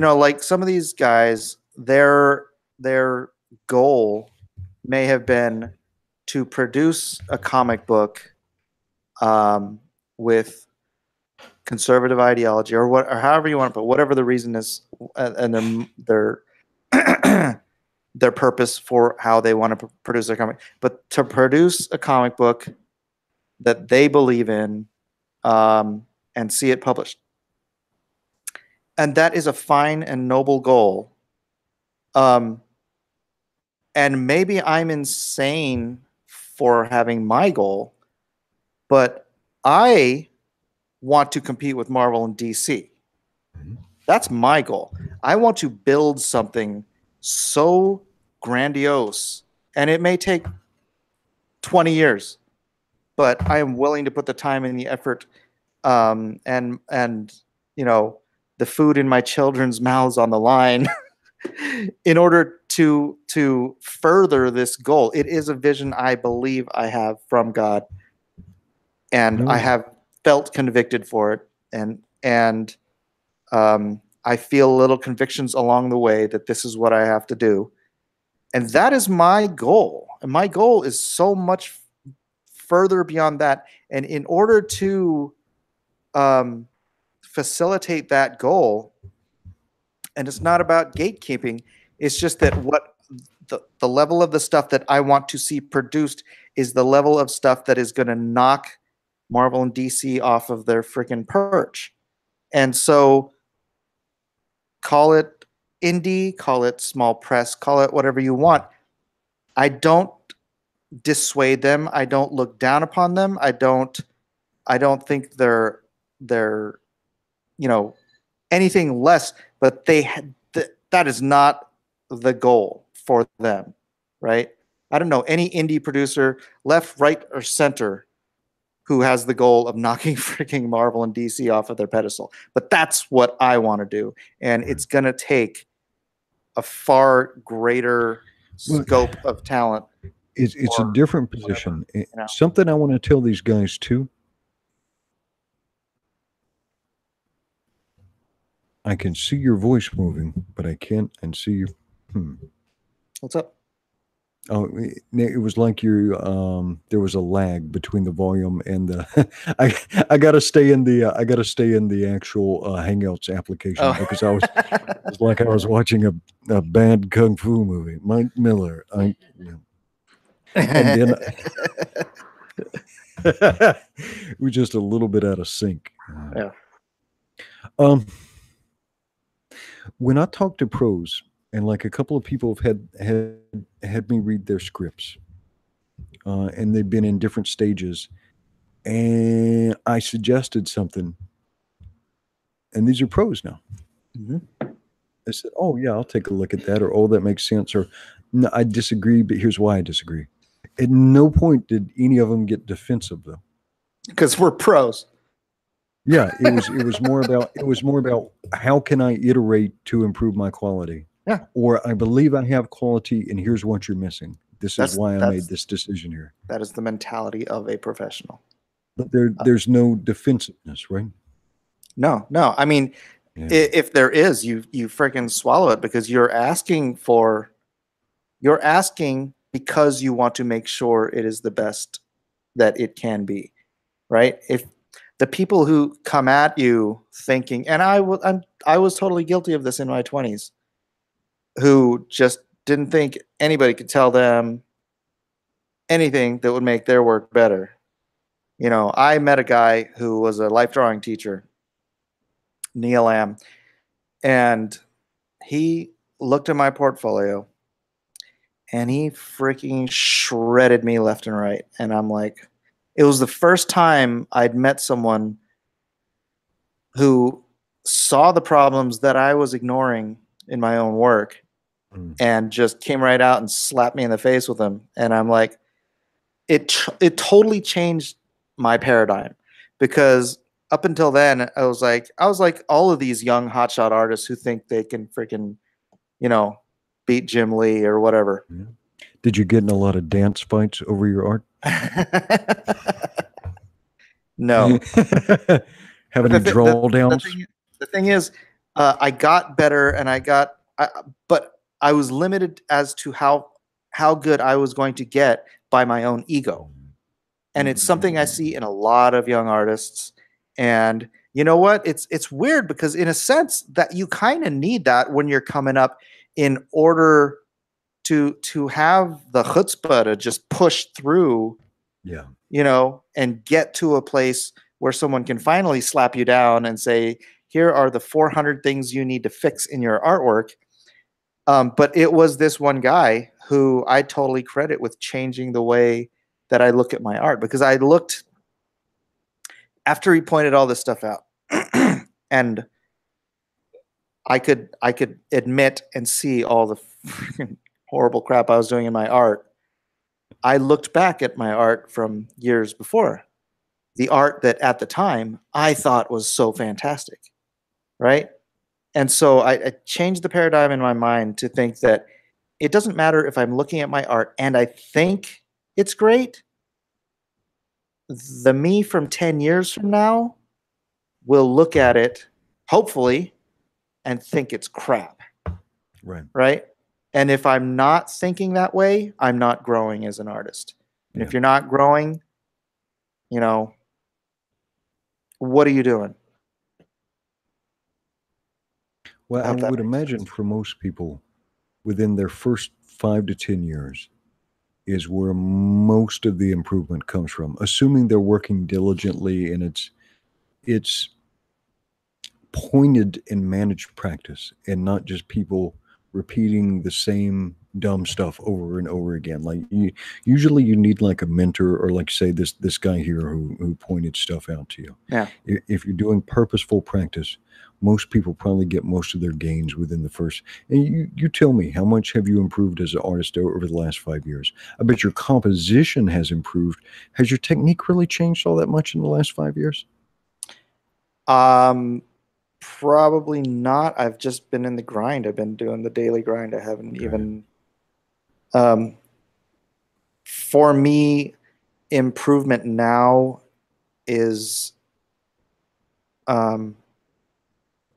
know, like some of these guys, their goal may have been to produce a comic book with conservative ideology or however you want to put, whatever the reason is, and their purpose for how they want to produce their comic, but to produce a comic book that they believe in and see it published. And that is a fine and noble goal. And maybe I'm insane for having my goal, but I want to compete with Marvel and DC. That's my goal. I want to build something so grandiose, and it may take 20 years, but I am willing to put the time and the effort, and you know, the food in my children's mouths on the line in order to further this goal. It is a vision I believe I have from God, and I have felt convicted for it, and I feel little convictions along the way that this is what I have to do, and that is my goal. And my goal is so much further beyond that. And in order to facilitate that goal, and it's not about gatekeeping, it's just that what the level of the stuff that I want to see produced is the level of stuff that is going to knock Marvel and DC off of their freaking perch. And so call it indie, call it small press, call it whatever you want. I don't dissuade them. I don't look down upon them. I don't think they're you know, anything less, but that is not the goal for them, right? I don't know any indie producer, left, right, or center, who has the goal of knocking freaking Marvel and DC off of their pedestal. But that's what I want to do. And it's going to take a far greater scope of talent.
It's a different position. Something I want to tell these guys too. I can see your voice moving, but I can't see you.
What's up?
Oh, it was like you. There was a lag between the volume and the. I gotta stay in the. I gotta stay in the actual Hangouts application because I was. It was like I was watching a bad kung fu movie. Mike Miller. And then we're just a little bit out of sync.
Yeah.
When I talk to pros, and like a couple of people have had me read their scripts, and they've been in different stages, and I suggested something, and these are pros now. I said, "Oh yeah, I'll take a look at that," or "Oh, that makes sense," or "No, I disagree, but here's why I disagree." At no point did any of them get defensive, though,
because we're pros.
Yeah, it was more about how can I iterate to improve my quality.
Yeah.
Or I believe I have quality, and here's what you're missing. This is why I made this decision here.
That is the mentality of a professional.
But there's no defensiveness, right?
No. I mean, if there is, you freaking swallow it, because you're asking because you want to make sure it is the best that it can be, right? If the people who come at you thinking, and I was totally guilty of this in my 20s, who just didn't think anybody could tell them anything that would make their work better. You know, I met a guy who was a life drawing teacher, Neil Am, and he looked at my portfolio and he freaking shredded me left and right. And I'm like, it was the first time I'd met someone who saw the problems that I was ignoring in my own work and just came right out and slapped me in the face with them. And I'm like, it totally changed my paradigm, because up until then I was like all of these young hotshot artists who think they can freaking, you know, beat Jim Lee or whatever.
Yeah. Did you get in a lot of dance fights over your art?
No.
Have any drawdowns?
The thing is, I got better, and but I was limited as to how good I was going to get by my own ego. And it's something I see in a lot of young artists. And you know what? It's weird, because in a sense that you kind of need that when you're coming up, in order to have the chutzpah to just push through, you know, and get to a place where someone can finally slap you down and say, here are the 400 things you need to fix in your artwork. But it was this one guy who I totally credit with changing the way that I look at my art, because I looked, after he pointed all this stuff out, and I could admit and see all the freaking horrible crap I was doing in my art. I looked back at my art from years before, the art that at the time I thought was so fantastic, right? And so I changed the paradigm in my mind to think that it doesn't matter if I'm looking at my art and I think it's great. The me from 10 years from now will look at it, hopefully, and think it's crap.
Right.
Right? And if I'm not thinking that way, I'm not growing as an artist. And if you're not growing, you know, what are you doing?
Well, I would imagine for most people, within their first 5 to 10 years is where most of the improvement comes from, assuming they're working diligently and it's pointed and managed practice and not just people repeating the same dumb stuff over and over again. Like usually you need like a mentor, or like say this guy here who pointed stuff out to you.
Yeah.
If you're doing purposeful practice, most people probably get most of their gains within the first. And you tell me, how much have you improved as an artist over the last 5 years? I bet your composition has improved. Has your technique really changed all that much in the last 5 years?
Probably not. I've just been in the grind. I've been doing the daily grind. I haven't even for me, improvement now is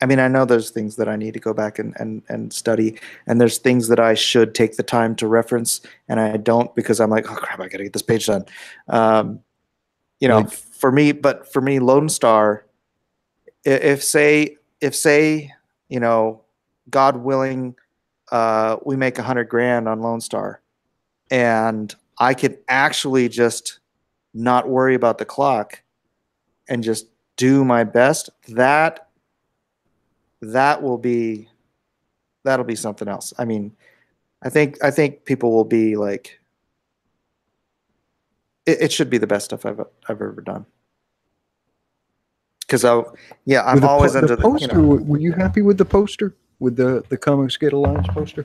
I mean, I know there's things that I need to go back and study, and there's things that I should take the time to reference, and I don't, because I'm like, oh crap, I gotta get this page done. You know, for me, Lone Star, if say, you know, God willing, we make 100 grand on Lone Star, and I could actually just not worry about the clock and just do my best, that'll be something else. I mean, I think people will be like, it should be the best stuff I've ever done. Because I'm always under the
poster. You know. Were you happy with the poster, with the Comics Gate Alliance poster?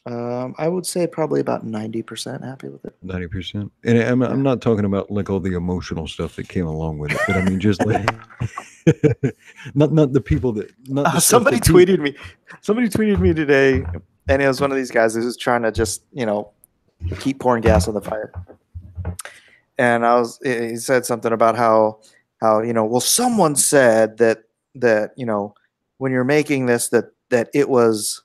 I would say probably about 90% happy with it.
90%. And I'm not talking about like all the emotional stuff that came along with it, but I mean just like not the people that
somebody tweeted me. Somebody tweeted me today, and it was one of these guys who's trying to just, you know, keep pouring gas on the fire. And he said something about how you know, well, someone said that you know, when you're making this that it was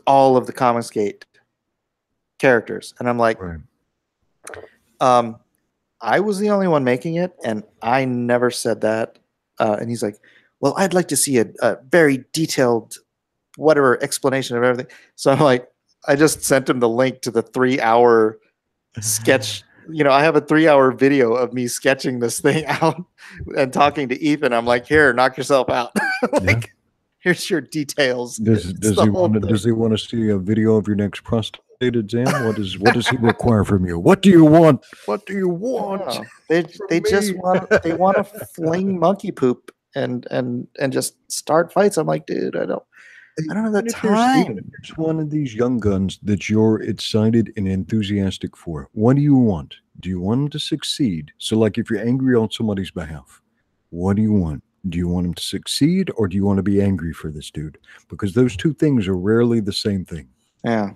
all of the Comics Gate characters. And I'm like,
right.
I was the only one making it, and I never said that. And he's like, well, I'd like to see a very detailed whatever explanation of everything. So I'm like, I just sent him the link to the 3-hour sketch. You know, I have a 3-hour video of me sketching this thing out and talking to Ethan. I'm like, here, knock yourself out. Like, here's your details.
Does he want to see a video of your next prostate exam? What does he require from you? What do you want? What do you want?
Oh, they just want to fling monkey poop and just start fights. I'm like, dude, I don't have the time.
It's one of these young guns that you're excited and enthusiastic for. What do you want? Do you want them to succeed? So like if you're angry on somebody's behalf, what do you want? Do you want him to succeed, or do you want to be angry for this dude? Because those two things are rarely the same thing.
Yeah.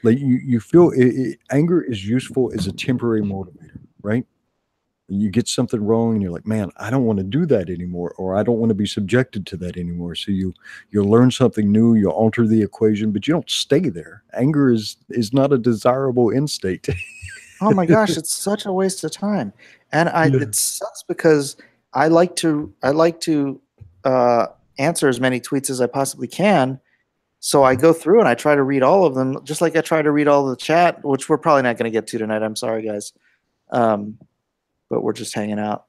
Like you feel anger is useful as a temporary motivator, right? You get something wrong and you're like, man, I don't want to do that anymore, or I don't want to be subjected to that anymore. So you'll learn something new, you'll alter the equation, but you don't stay there. Anger is not a desirable end state.
Oh my gosh, it's such a waste of time. And it sucks because I like to answer as many tweets as I possibly can. So I go through and I try to read all of them, just like I try to read all of the chat, which we're probably not going to get to tonight. I'm sorry, guys. But we're just hanging out.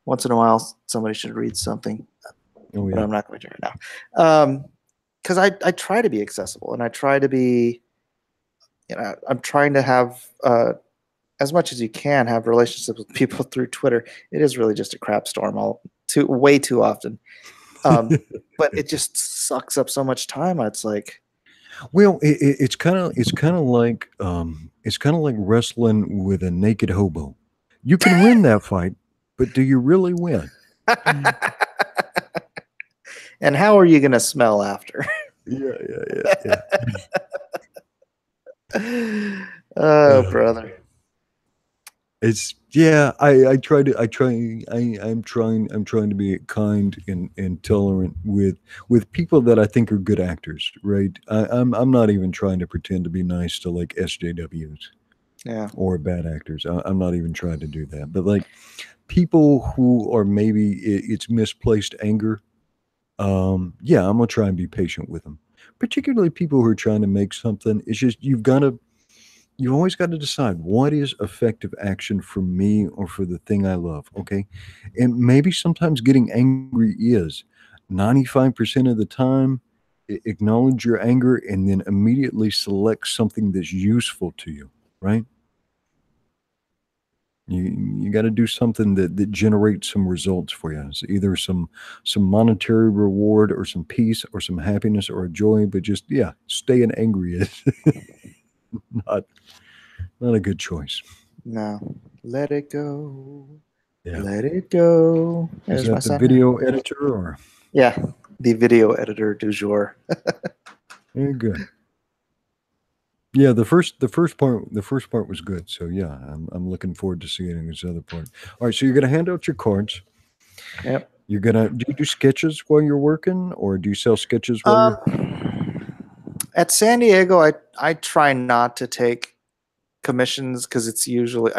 Once in a while, somebody should read something. Oh, yeah. But I'm not going to do it now. Because I try to be accessible, and I try to be, you know, I'm trying to have as much as you can have relationships with people through Twitter, it is really just a crap storm way too often. But it just sucks up so much time. It's like,
well, it's kind of like wrestling with a naked hobo. You can win that fight, but do you really win?
and how are you going to smell after?
Yeah.
Oh, brother.
It's I'm trying to be kind and tolerant with people that I think are good actors, right? I'm not even trying to pretend to be nice to like SJWs, or bad actors. I'm not even trying to do that. But like people who are maybe it's misplaced anger, I'm gonna try and be patient with them. Particularly people who are trying to make something. It's just you've always got to decide what is effective action for me or for the thing I love. Okay. And maybe sometimes getting angry is 95% of the time, acknowledge your anger and then immediately select something that's useful to you, right? You got to do something that generates some results for you. It's either some monetary reward or some peace or some happiness or a joy, but just staying angry is not a good choice.
No, let it go.
Yeah.
Let it go.
Is that the video editor or?
Yeah, the video editor du jour.
Very good. Yeah, the first part was good. So yeah, I'm looking forward to seeing this other part. All right, so you're gonna hand out your cards.
Yep.
Do you do sketches while you're working, or do you sell sketches while you're?
At San Diego, I try not to take commissions because it's usually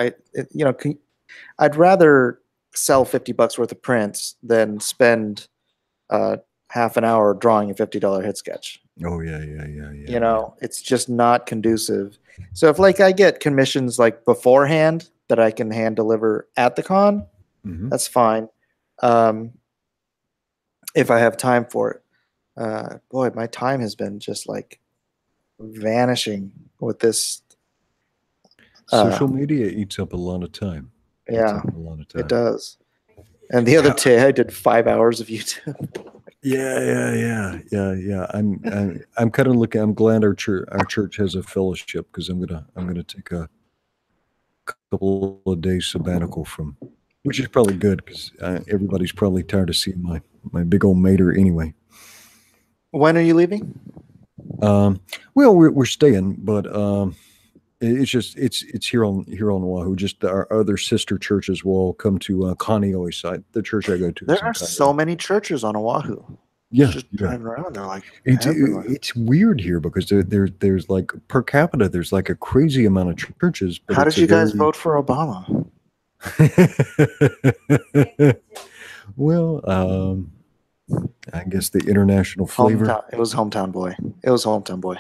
I'd rather sell $50 worth of prints than spend half an hour drawing a $50 hit sketch.
Oh yeah.
It's just not conducive. So if like I get commissions like beforehand that I can hand deliver at the con, that's fine. If I have time for it. Boy, my time has been just like vanishing with this.
Social media eats up a lot of time.
Yeah, it does. And the other day I did 5 hours of YouTube.
Yeah. I'm kind of looking. I'm glad our church has a fellowship because I'm gonna take a couple of days sabbatical from, which is probably good because everybody's probably tired of seeing my big old mater anyway.
When are you leaving?
Well, we're staying, but it's just it's here on Oahu. Just our other sister churches will all come to Kaneohe side, the church I go to.
There are so many churches on Oahu.
Yeah,
just driving around, they're like
it's weird here because there's like per capita there's like a crazy amount of churches. But
how did you guys vote for Obama?
Well, I guess the international flavor.
It was Hometown Boy. It was Hometown Boy.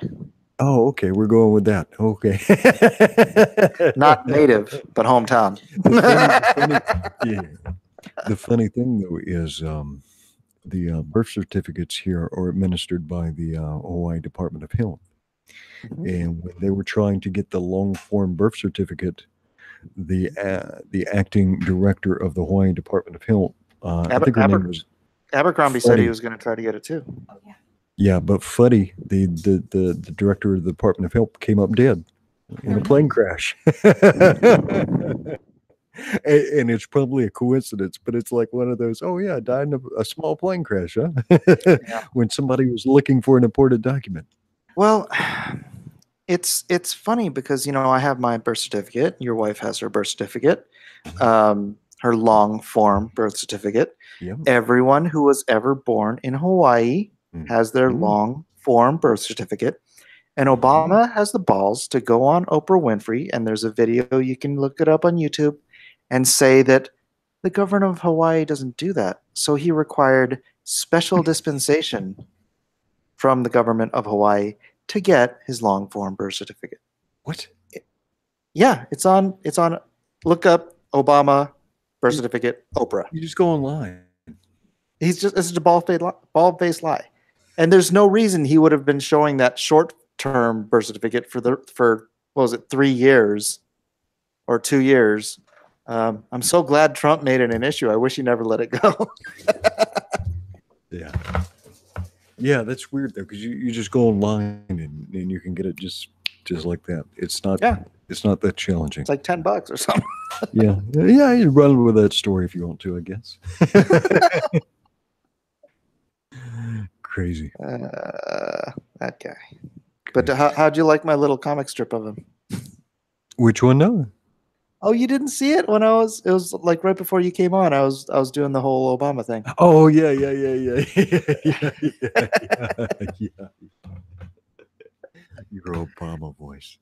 Oh, okay. We're going with that. Okay.
Not native, but hometown.
The funny thing, though, is the birth certificates here are administered by the Hawaii Department of Health. And when they were trying to get the long form birth certificate, the acting director of the Hawaii Department of Health, I think her name was
Abercrombie, said he was going to try to get it too.
Oh, yeah.
Yeah, but Fuddy, the director of the Department of Health, came up dead in a plane crash. And it's probably a coincidence, but it's like one of those, oh yeah, died in a small plane crash, huh? When somebody was looking for an important document.
Well, it's funny because, I have my birth certificate. Your wife has her birth certificate, her long form birth certificate.
Yep.
Everyone who was ever born in Hawaii has their long form birth certificate. And Obama has the balls to go on Oprah Winfrey, and there's a video, you can look it up on YouTube, and say that the government of Hawaii doesn't do that. So he required special dispensation from the government of Hawaii to get his long form birth certificate.
What?
Yeah, it's on look up Obama birth certificate, Oprah.
You just go online.
It's a bald-faced lie. And there's no reason he would have been showing that short-term birth certificate for what was it, 3 years, or 2 years. I'm so glad Trump made it an issue. I wish he never let it go.
Yeah. Yeah, that's weird though, because you just go online and you can get it just like that. It's not that challenging.
It's like $10 or something.
Yeah. You run with that story if you want to, I guess. Crazy.
That guy. But how'd you like my little comic strip of him?
Which one? No.
Oh, you didn't see it when it was like right before you came on. I was doing the whole Obama thing.
Oh yeah. Your Obama voice.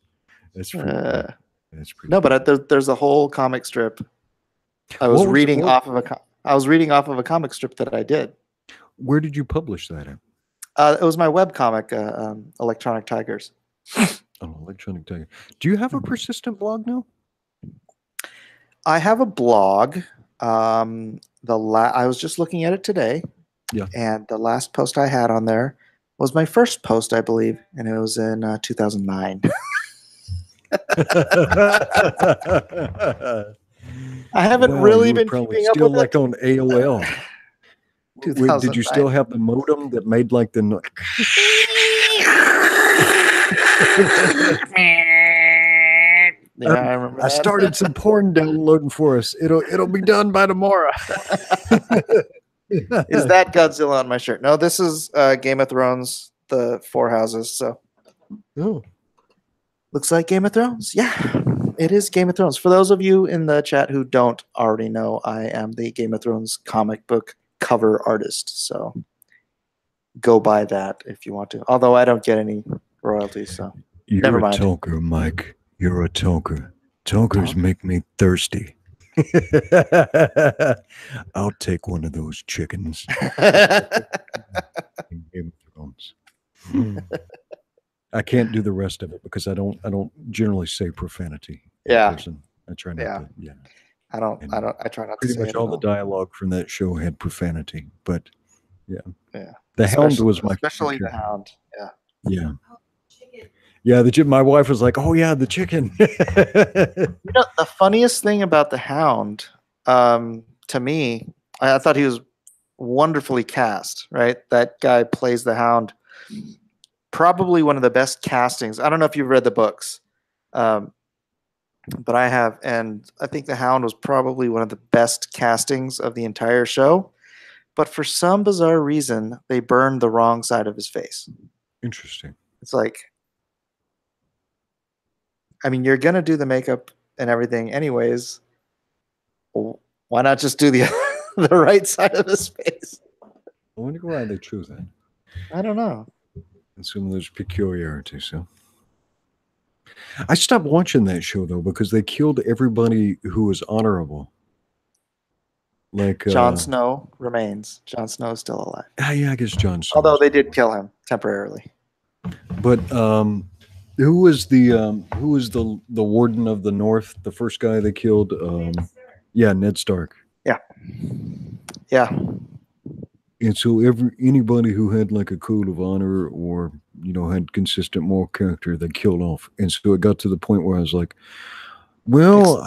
That's pretty cool. That's pretty.
No, but there's a whole comic strip. I was reading off of a comic strip that I did.
Where did you publish that at?
It was my web comic, Electronic Tigers.
Oh, Electronic Tiger. Do you have a persistent blog now?
I have a blog. I was just looking at it today.
Yeah. And
the last post I had on there was my first post, I believe, and it was in 2009. I haven't really been keeping up with
like
it.
On AOL. Did you still have the modem that made like the
Yeah, I remember.
I started some porn downloading for us. It'll be done by tomorrow.
Is that Godzilla on my shirt? No, this is Game of Thrones, the 4 houses. So, looks like Game of Thrones. Yeah, it is Game of Thrones. For those of you in the chat who don't already know, I am the Game of Thrones comic book cover artist. So, go buy that if you want to. Although I don't get any royalties, so never mind.
You're a talker, Mike. You're a talker. Talkers make me thirsty. I'll take one of those chickens. Game of Thrones. I can't do the rest of it because I don't generally say profanity.
Yeah.
I try not to. Yeah.
I try not to.
Pretty much all the dialogue from that show had profanity, but yeah.
Yeah.
The Hound was my
especially the Hound. Yeah.
Yeah. Yeah, my wife was like, "Oh yeah, the chicken."
The funniest thing about the Hound, to me, I thought he was wonderfully cast. Right, that guy plays the Hound. Probably one of the best castings. I don't know if you've read the books, but I have, and I think the Hound was probably one of the best castings of the entire show. But for some bizarre reason, they burned the wrong side of his face.
Interesting.
It's like, I mean, you're going to do the makeup and everything anyways. Why not just do the right side of his face?
I wonder why they chose that.
I don't know.
And some of those peculiarities. So I stopped watching that show, though, because they killed everybody who was honorable. Like
Jon Snow remains. Jon Snow is still alive.
Yeah, I guess Jon Snow.
Although they did kill him temporarily.
But who was the Warden of the North? The first guy they killed? Yeah, Ned Stark.
Yeah. Yeah.
And so anybody who had like a code of honor or had consistent moral character, they killed off. And so it got to the point where I was like, well,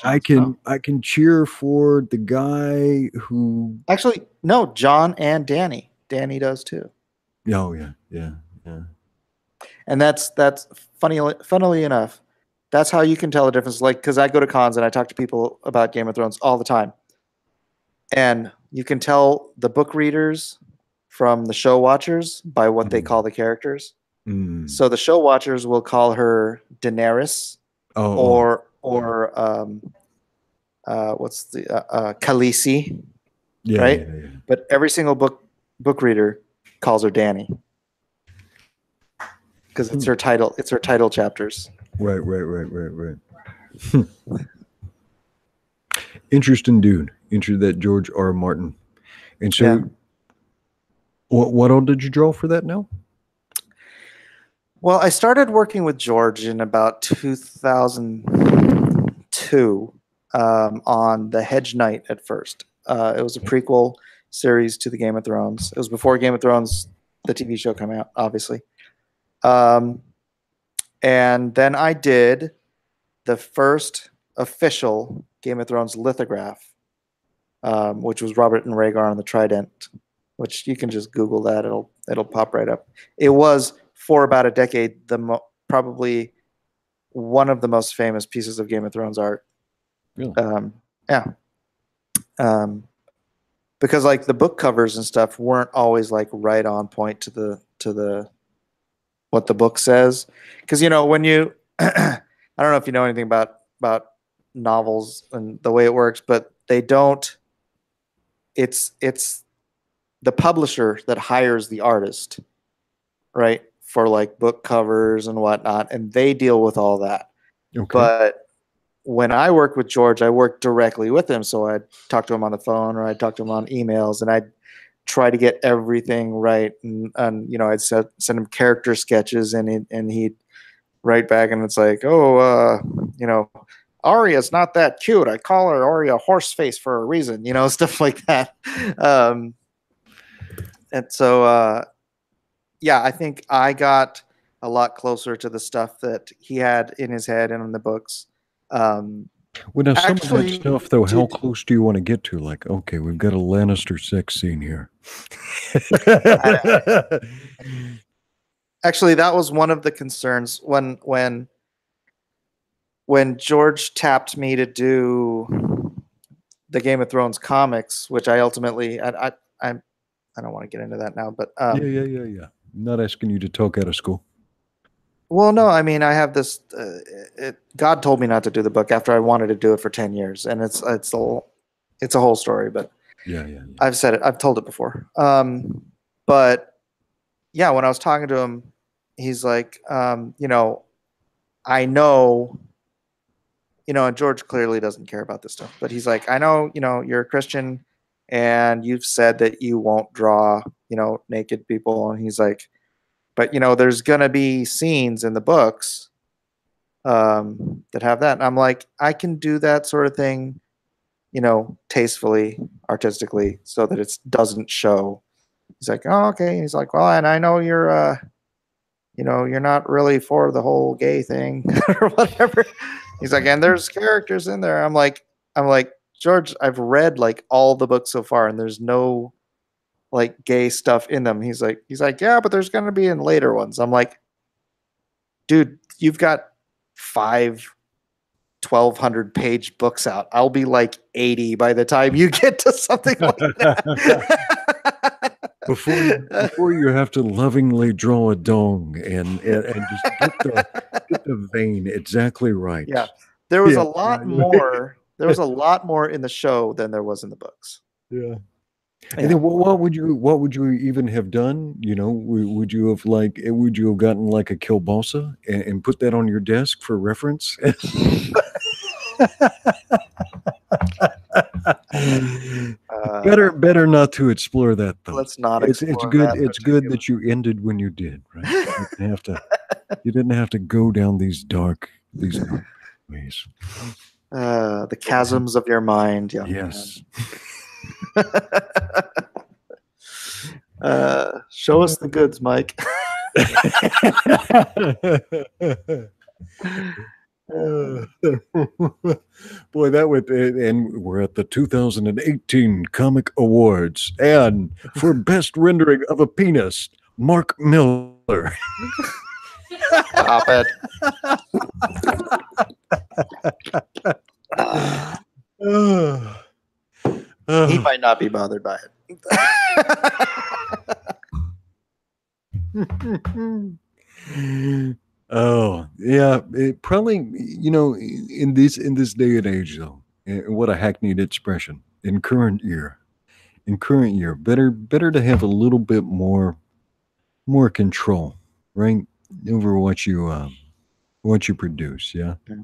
I can cheer for the guy who
actually no, John and Danny. Danny does too.
Oh yeah.
And that's funnily enough, that's how you can tell the difference. Like, because I go to cons and I talk to people about Game of Thrones all the time, and you can tell the book readers from the show watchers by what they call the characters. So the show watchers will call her Daenerys, or what's the Khaleesi, right? Yeah. But every single book reader calls her Danny because it's her title. It's her title chapters.
Right. Interesting dude. That George R. Martin. And so, what all did you draw for that now?
Well, I started working with George in about 2002 on The Hedge Knight at first. It was a prequel series to the Game of Thrones. It was before Game of Thrones, the TV show, came out, obviously. And then I did the first official Game of Thrones lithograph, which was Robert and Rhaegar on the Trident, which you can just Google that. It'll pop right up. It was for about a decade probably one of the most famous pieces of Game of Thrones art.
Really?
Yeah. Because like the book covers and stuff weren't always like right on point to the what the book says. Because when you I don't know if you know anything about novels and the way it works, but they don't. It's the publisher that hires the artist, right, for like book covers and whatnot, and they deal with all that.
Okay.
But when I worked with George, I worked directly with him. So I'd talk to him on the phone or I'd talk to him on emails, and I'd try to get everything right. And I'd send him character sketches, and he'd write back, and it's like, Arya's not that cute. I call her Arya Horseface for a reason, stuff like that. And so, yeah, I think I got a lot closer to the stuff that he had in his head and in the books.
Well, now some of that stuff, though, how close do you want to get to? Like, okay, we've got a Lannister sex scene here.
Actually, that was one of the concerns when George tapped me to do the Game of Thrones comics, which I ultimately I don't want to get into that now, but
yeah. Not asking you to talk out of school.
Well, no, I mean, I have this. God told me not to do the book after I wanted to do it for 10 years, and it's a whole story. But
yeah.
I've said it. I've told it before. But yeah, when I was talking to him, he's like, I know, and George clearly doesn't care about this stuff, but he's like, I know, you're a Christian, and you've said that you won't draw, naked people, and he's like, but there's gonna be scenes in the books that have that. And I'm like, I can do that sort of thing, tastefully, artistically, so that it doesn't show. He's like, oh, okay. He's like, well, and I know you're you're not really for the whole gay thing or whatever. He's like, and there's characters in there. I'm like, George, I've read like all the books so far, and there's no like gay stuff in them. He's like, yeah, but there's gonna be in later ones. I'm like, dude, you've got 5 1,200-page books out. I'll be like 80 by the time you get to something like that.
before you have to lovingly draw a dong and just get the vein exactly right.
Yeah, there was a lot more. There was a lot more in the show than there was in the books.
Yeah. And then what would you even have done? Would you have gotten like a kielbasa and put that on your desk for reference? Better not to explore that though.
Let's not.
It's good. It's good that you ended when you did. Right? You didn't have to go down these dark ways.
The chasms of your mind. Yeah.
Yes.
Show us the goods, Mike.
Boy, that would, and we're at the 2018 Comic Awards, and for best rendering of a penis, Mark Miller.
Stop it. He might not be bothered by it.
Oh yeah, it probably in this day and age though, what a hackneyed expression. In current year, better to have a little bit more control, right, over what you produce. Yeah.
Okay.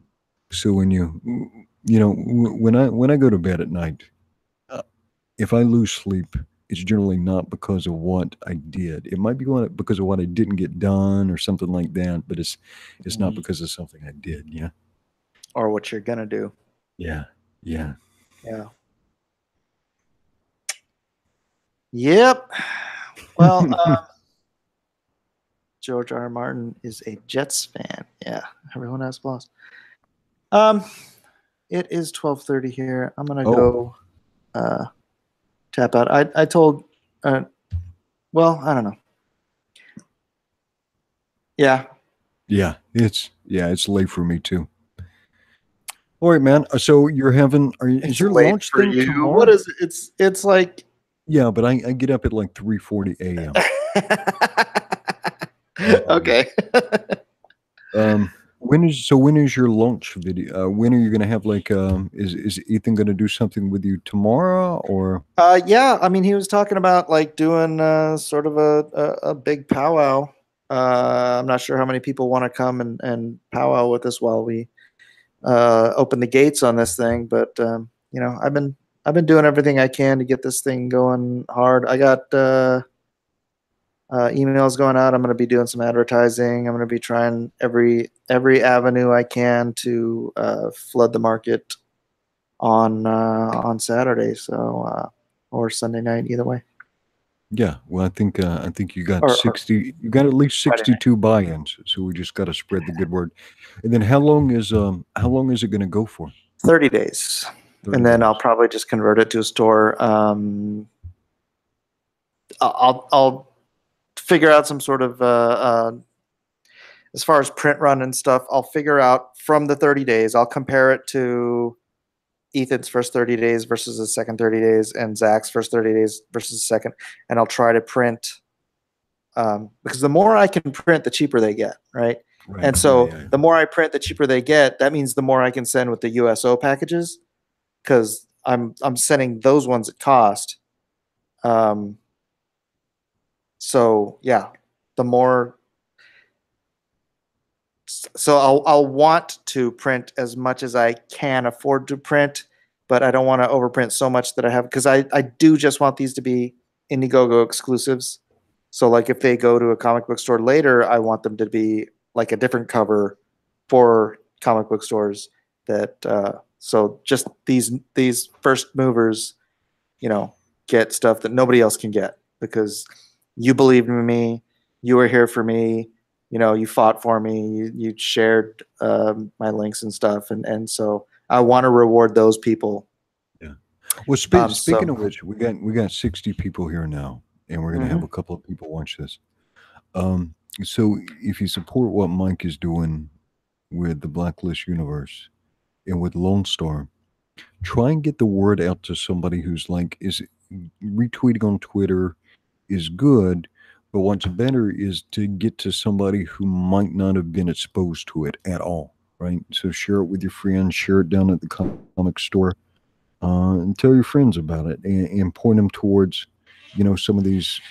So when when I go to bed at night, if I lose sleep, it's generally not because of what I did. It might be because of what I didn't get done or something like that, but it's not because of something I did. Yeah.
Or what you're gonna do.
Yeah.
Yep. Well, George R. R. Martin is a Jets fan. Yeah, everyone has flaws. it is 12:30 here. I'm gonna go tap out. I told, well, I don't know. Yeah.
Yeah, it's late for me too. All right, man. So you're having is your launch thing tomorrow?
What is it? It's like,
yeah, but I get up at like 3:40 a.m.
Okay.
When is your launch video? When are you gonna have like is Ethan gonna do something with you tomorrow or?
Yeah, I mean he was talking about like doing sort of a big powwow. I'm not sure how many people want to come and powwow with us while we open the gates on this thing, but you know, I've been doing everything I can to get this thing going hard. I got emails going out. I'm going to be doing some advertising. I'm going to be trying every avenue I can to flood the market on Saturday, so or Sunday night, either way.
Yeah, well, I think you got 60. You got at least 62 buy-ins. So we just got to spread the good word. And then how long is it going to go for?
30 days,
30
and then
days.
I'll probably just convert it to a store. I'll figure out some sort of as far as print run and stuff. I'll figure out from the 30 days. I'll compare it to Ethan's first 30 days versus the second 30 days, and Zach's first 30 days versus the second, and I'll try to print because the more I can print, the cheaper they get, right? And so the more I print, the cheaper they get. That means the more I can send with the USO packages, because I'm sending those ones at cost. So yeah, the more. So I'll want to print as much as I can afford to print, but I don't want to overprint so much that I have, because I do just want these to be Indiegogo exclusives. So like if they go to a comic book store later, I want them to be like a different cover for comic book stores. That so just these first movers, you know, get stuff that nobody else can get, because you believed in me, you were here for me. You know, you fought for me. You shared my links and stuff, and so I want to reward those people.
Yeah. Well, speaking of which, we got 60 people here now, and we're gonna have a couple of people watch this. So if you support what Mike is doing with the Blacklist universe and with Lone Star, try and get the word out to somebody who's like, is retweeting on Twitter is good. But what's better is to get to somebody who might not have been exposed to it at all, right? So share it with your friends, share it down at the comic store, and tell your friends about it, and point them towards, you know, some of these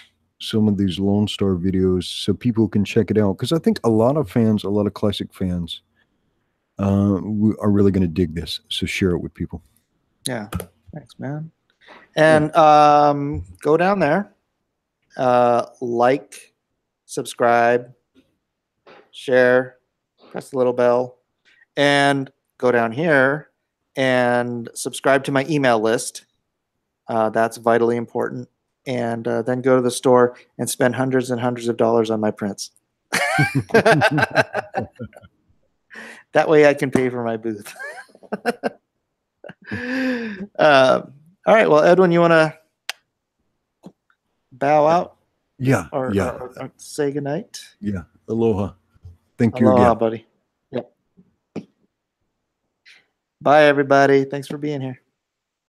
Lone Star videos so people can check it out. Because I think a lot of fans, a lot of classic fans, are really going to dig this. So share it with people.
Yeah, thanks, man. And go down there. Like, subscribe, share, press the little bell, and go down here and subscribe to my email list. That's vitally important. And then go to the store and spend hundreds and hundreds of dollars on my prints. That way I can pay for my booth. All right. Well, Edwin, you want to bow out?
Yeah.
Or say goodnight?
Yeah. Aloha. Thank you
Aloha,
again.
buddy. Yep. Bye, everybody. Thanks for being here.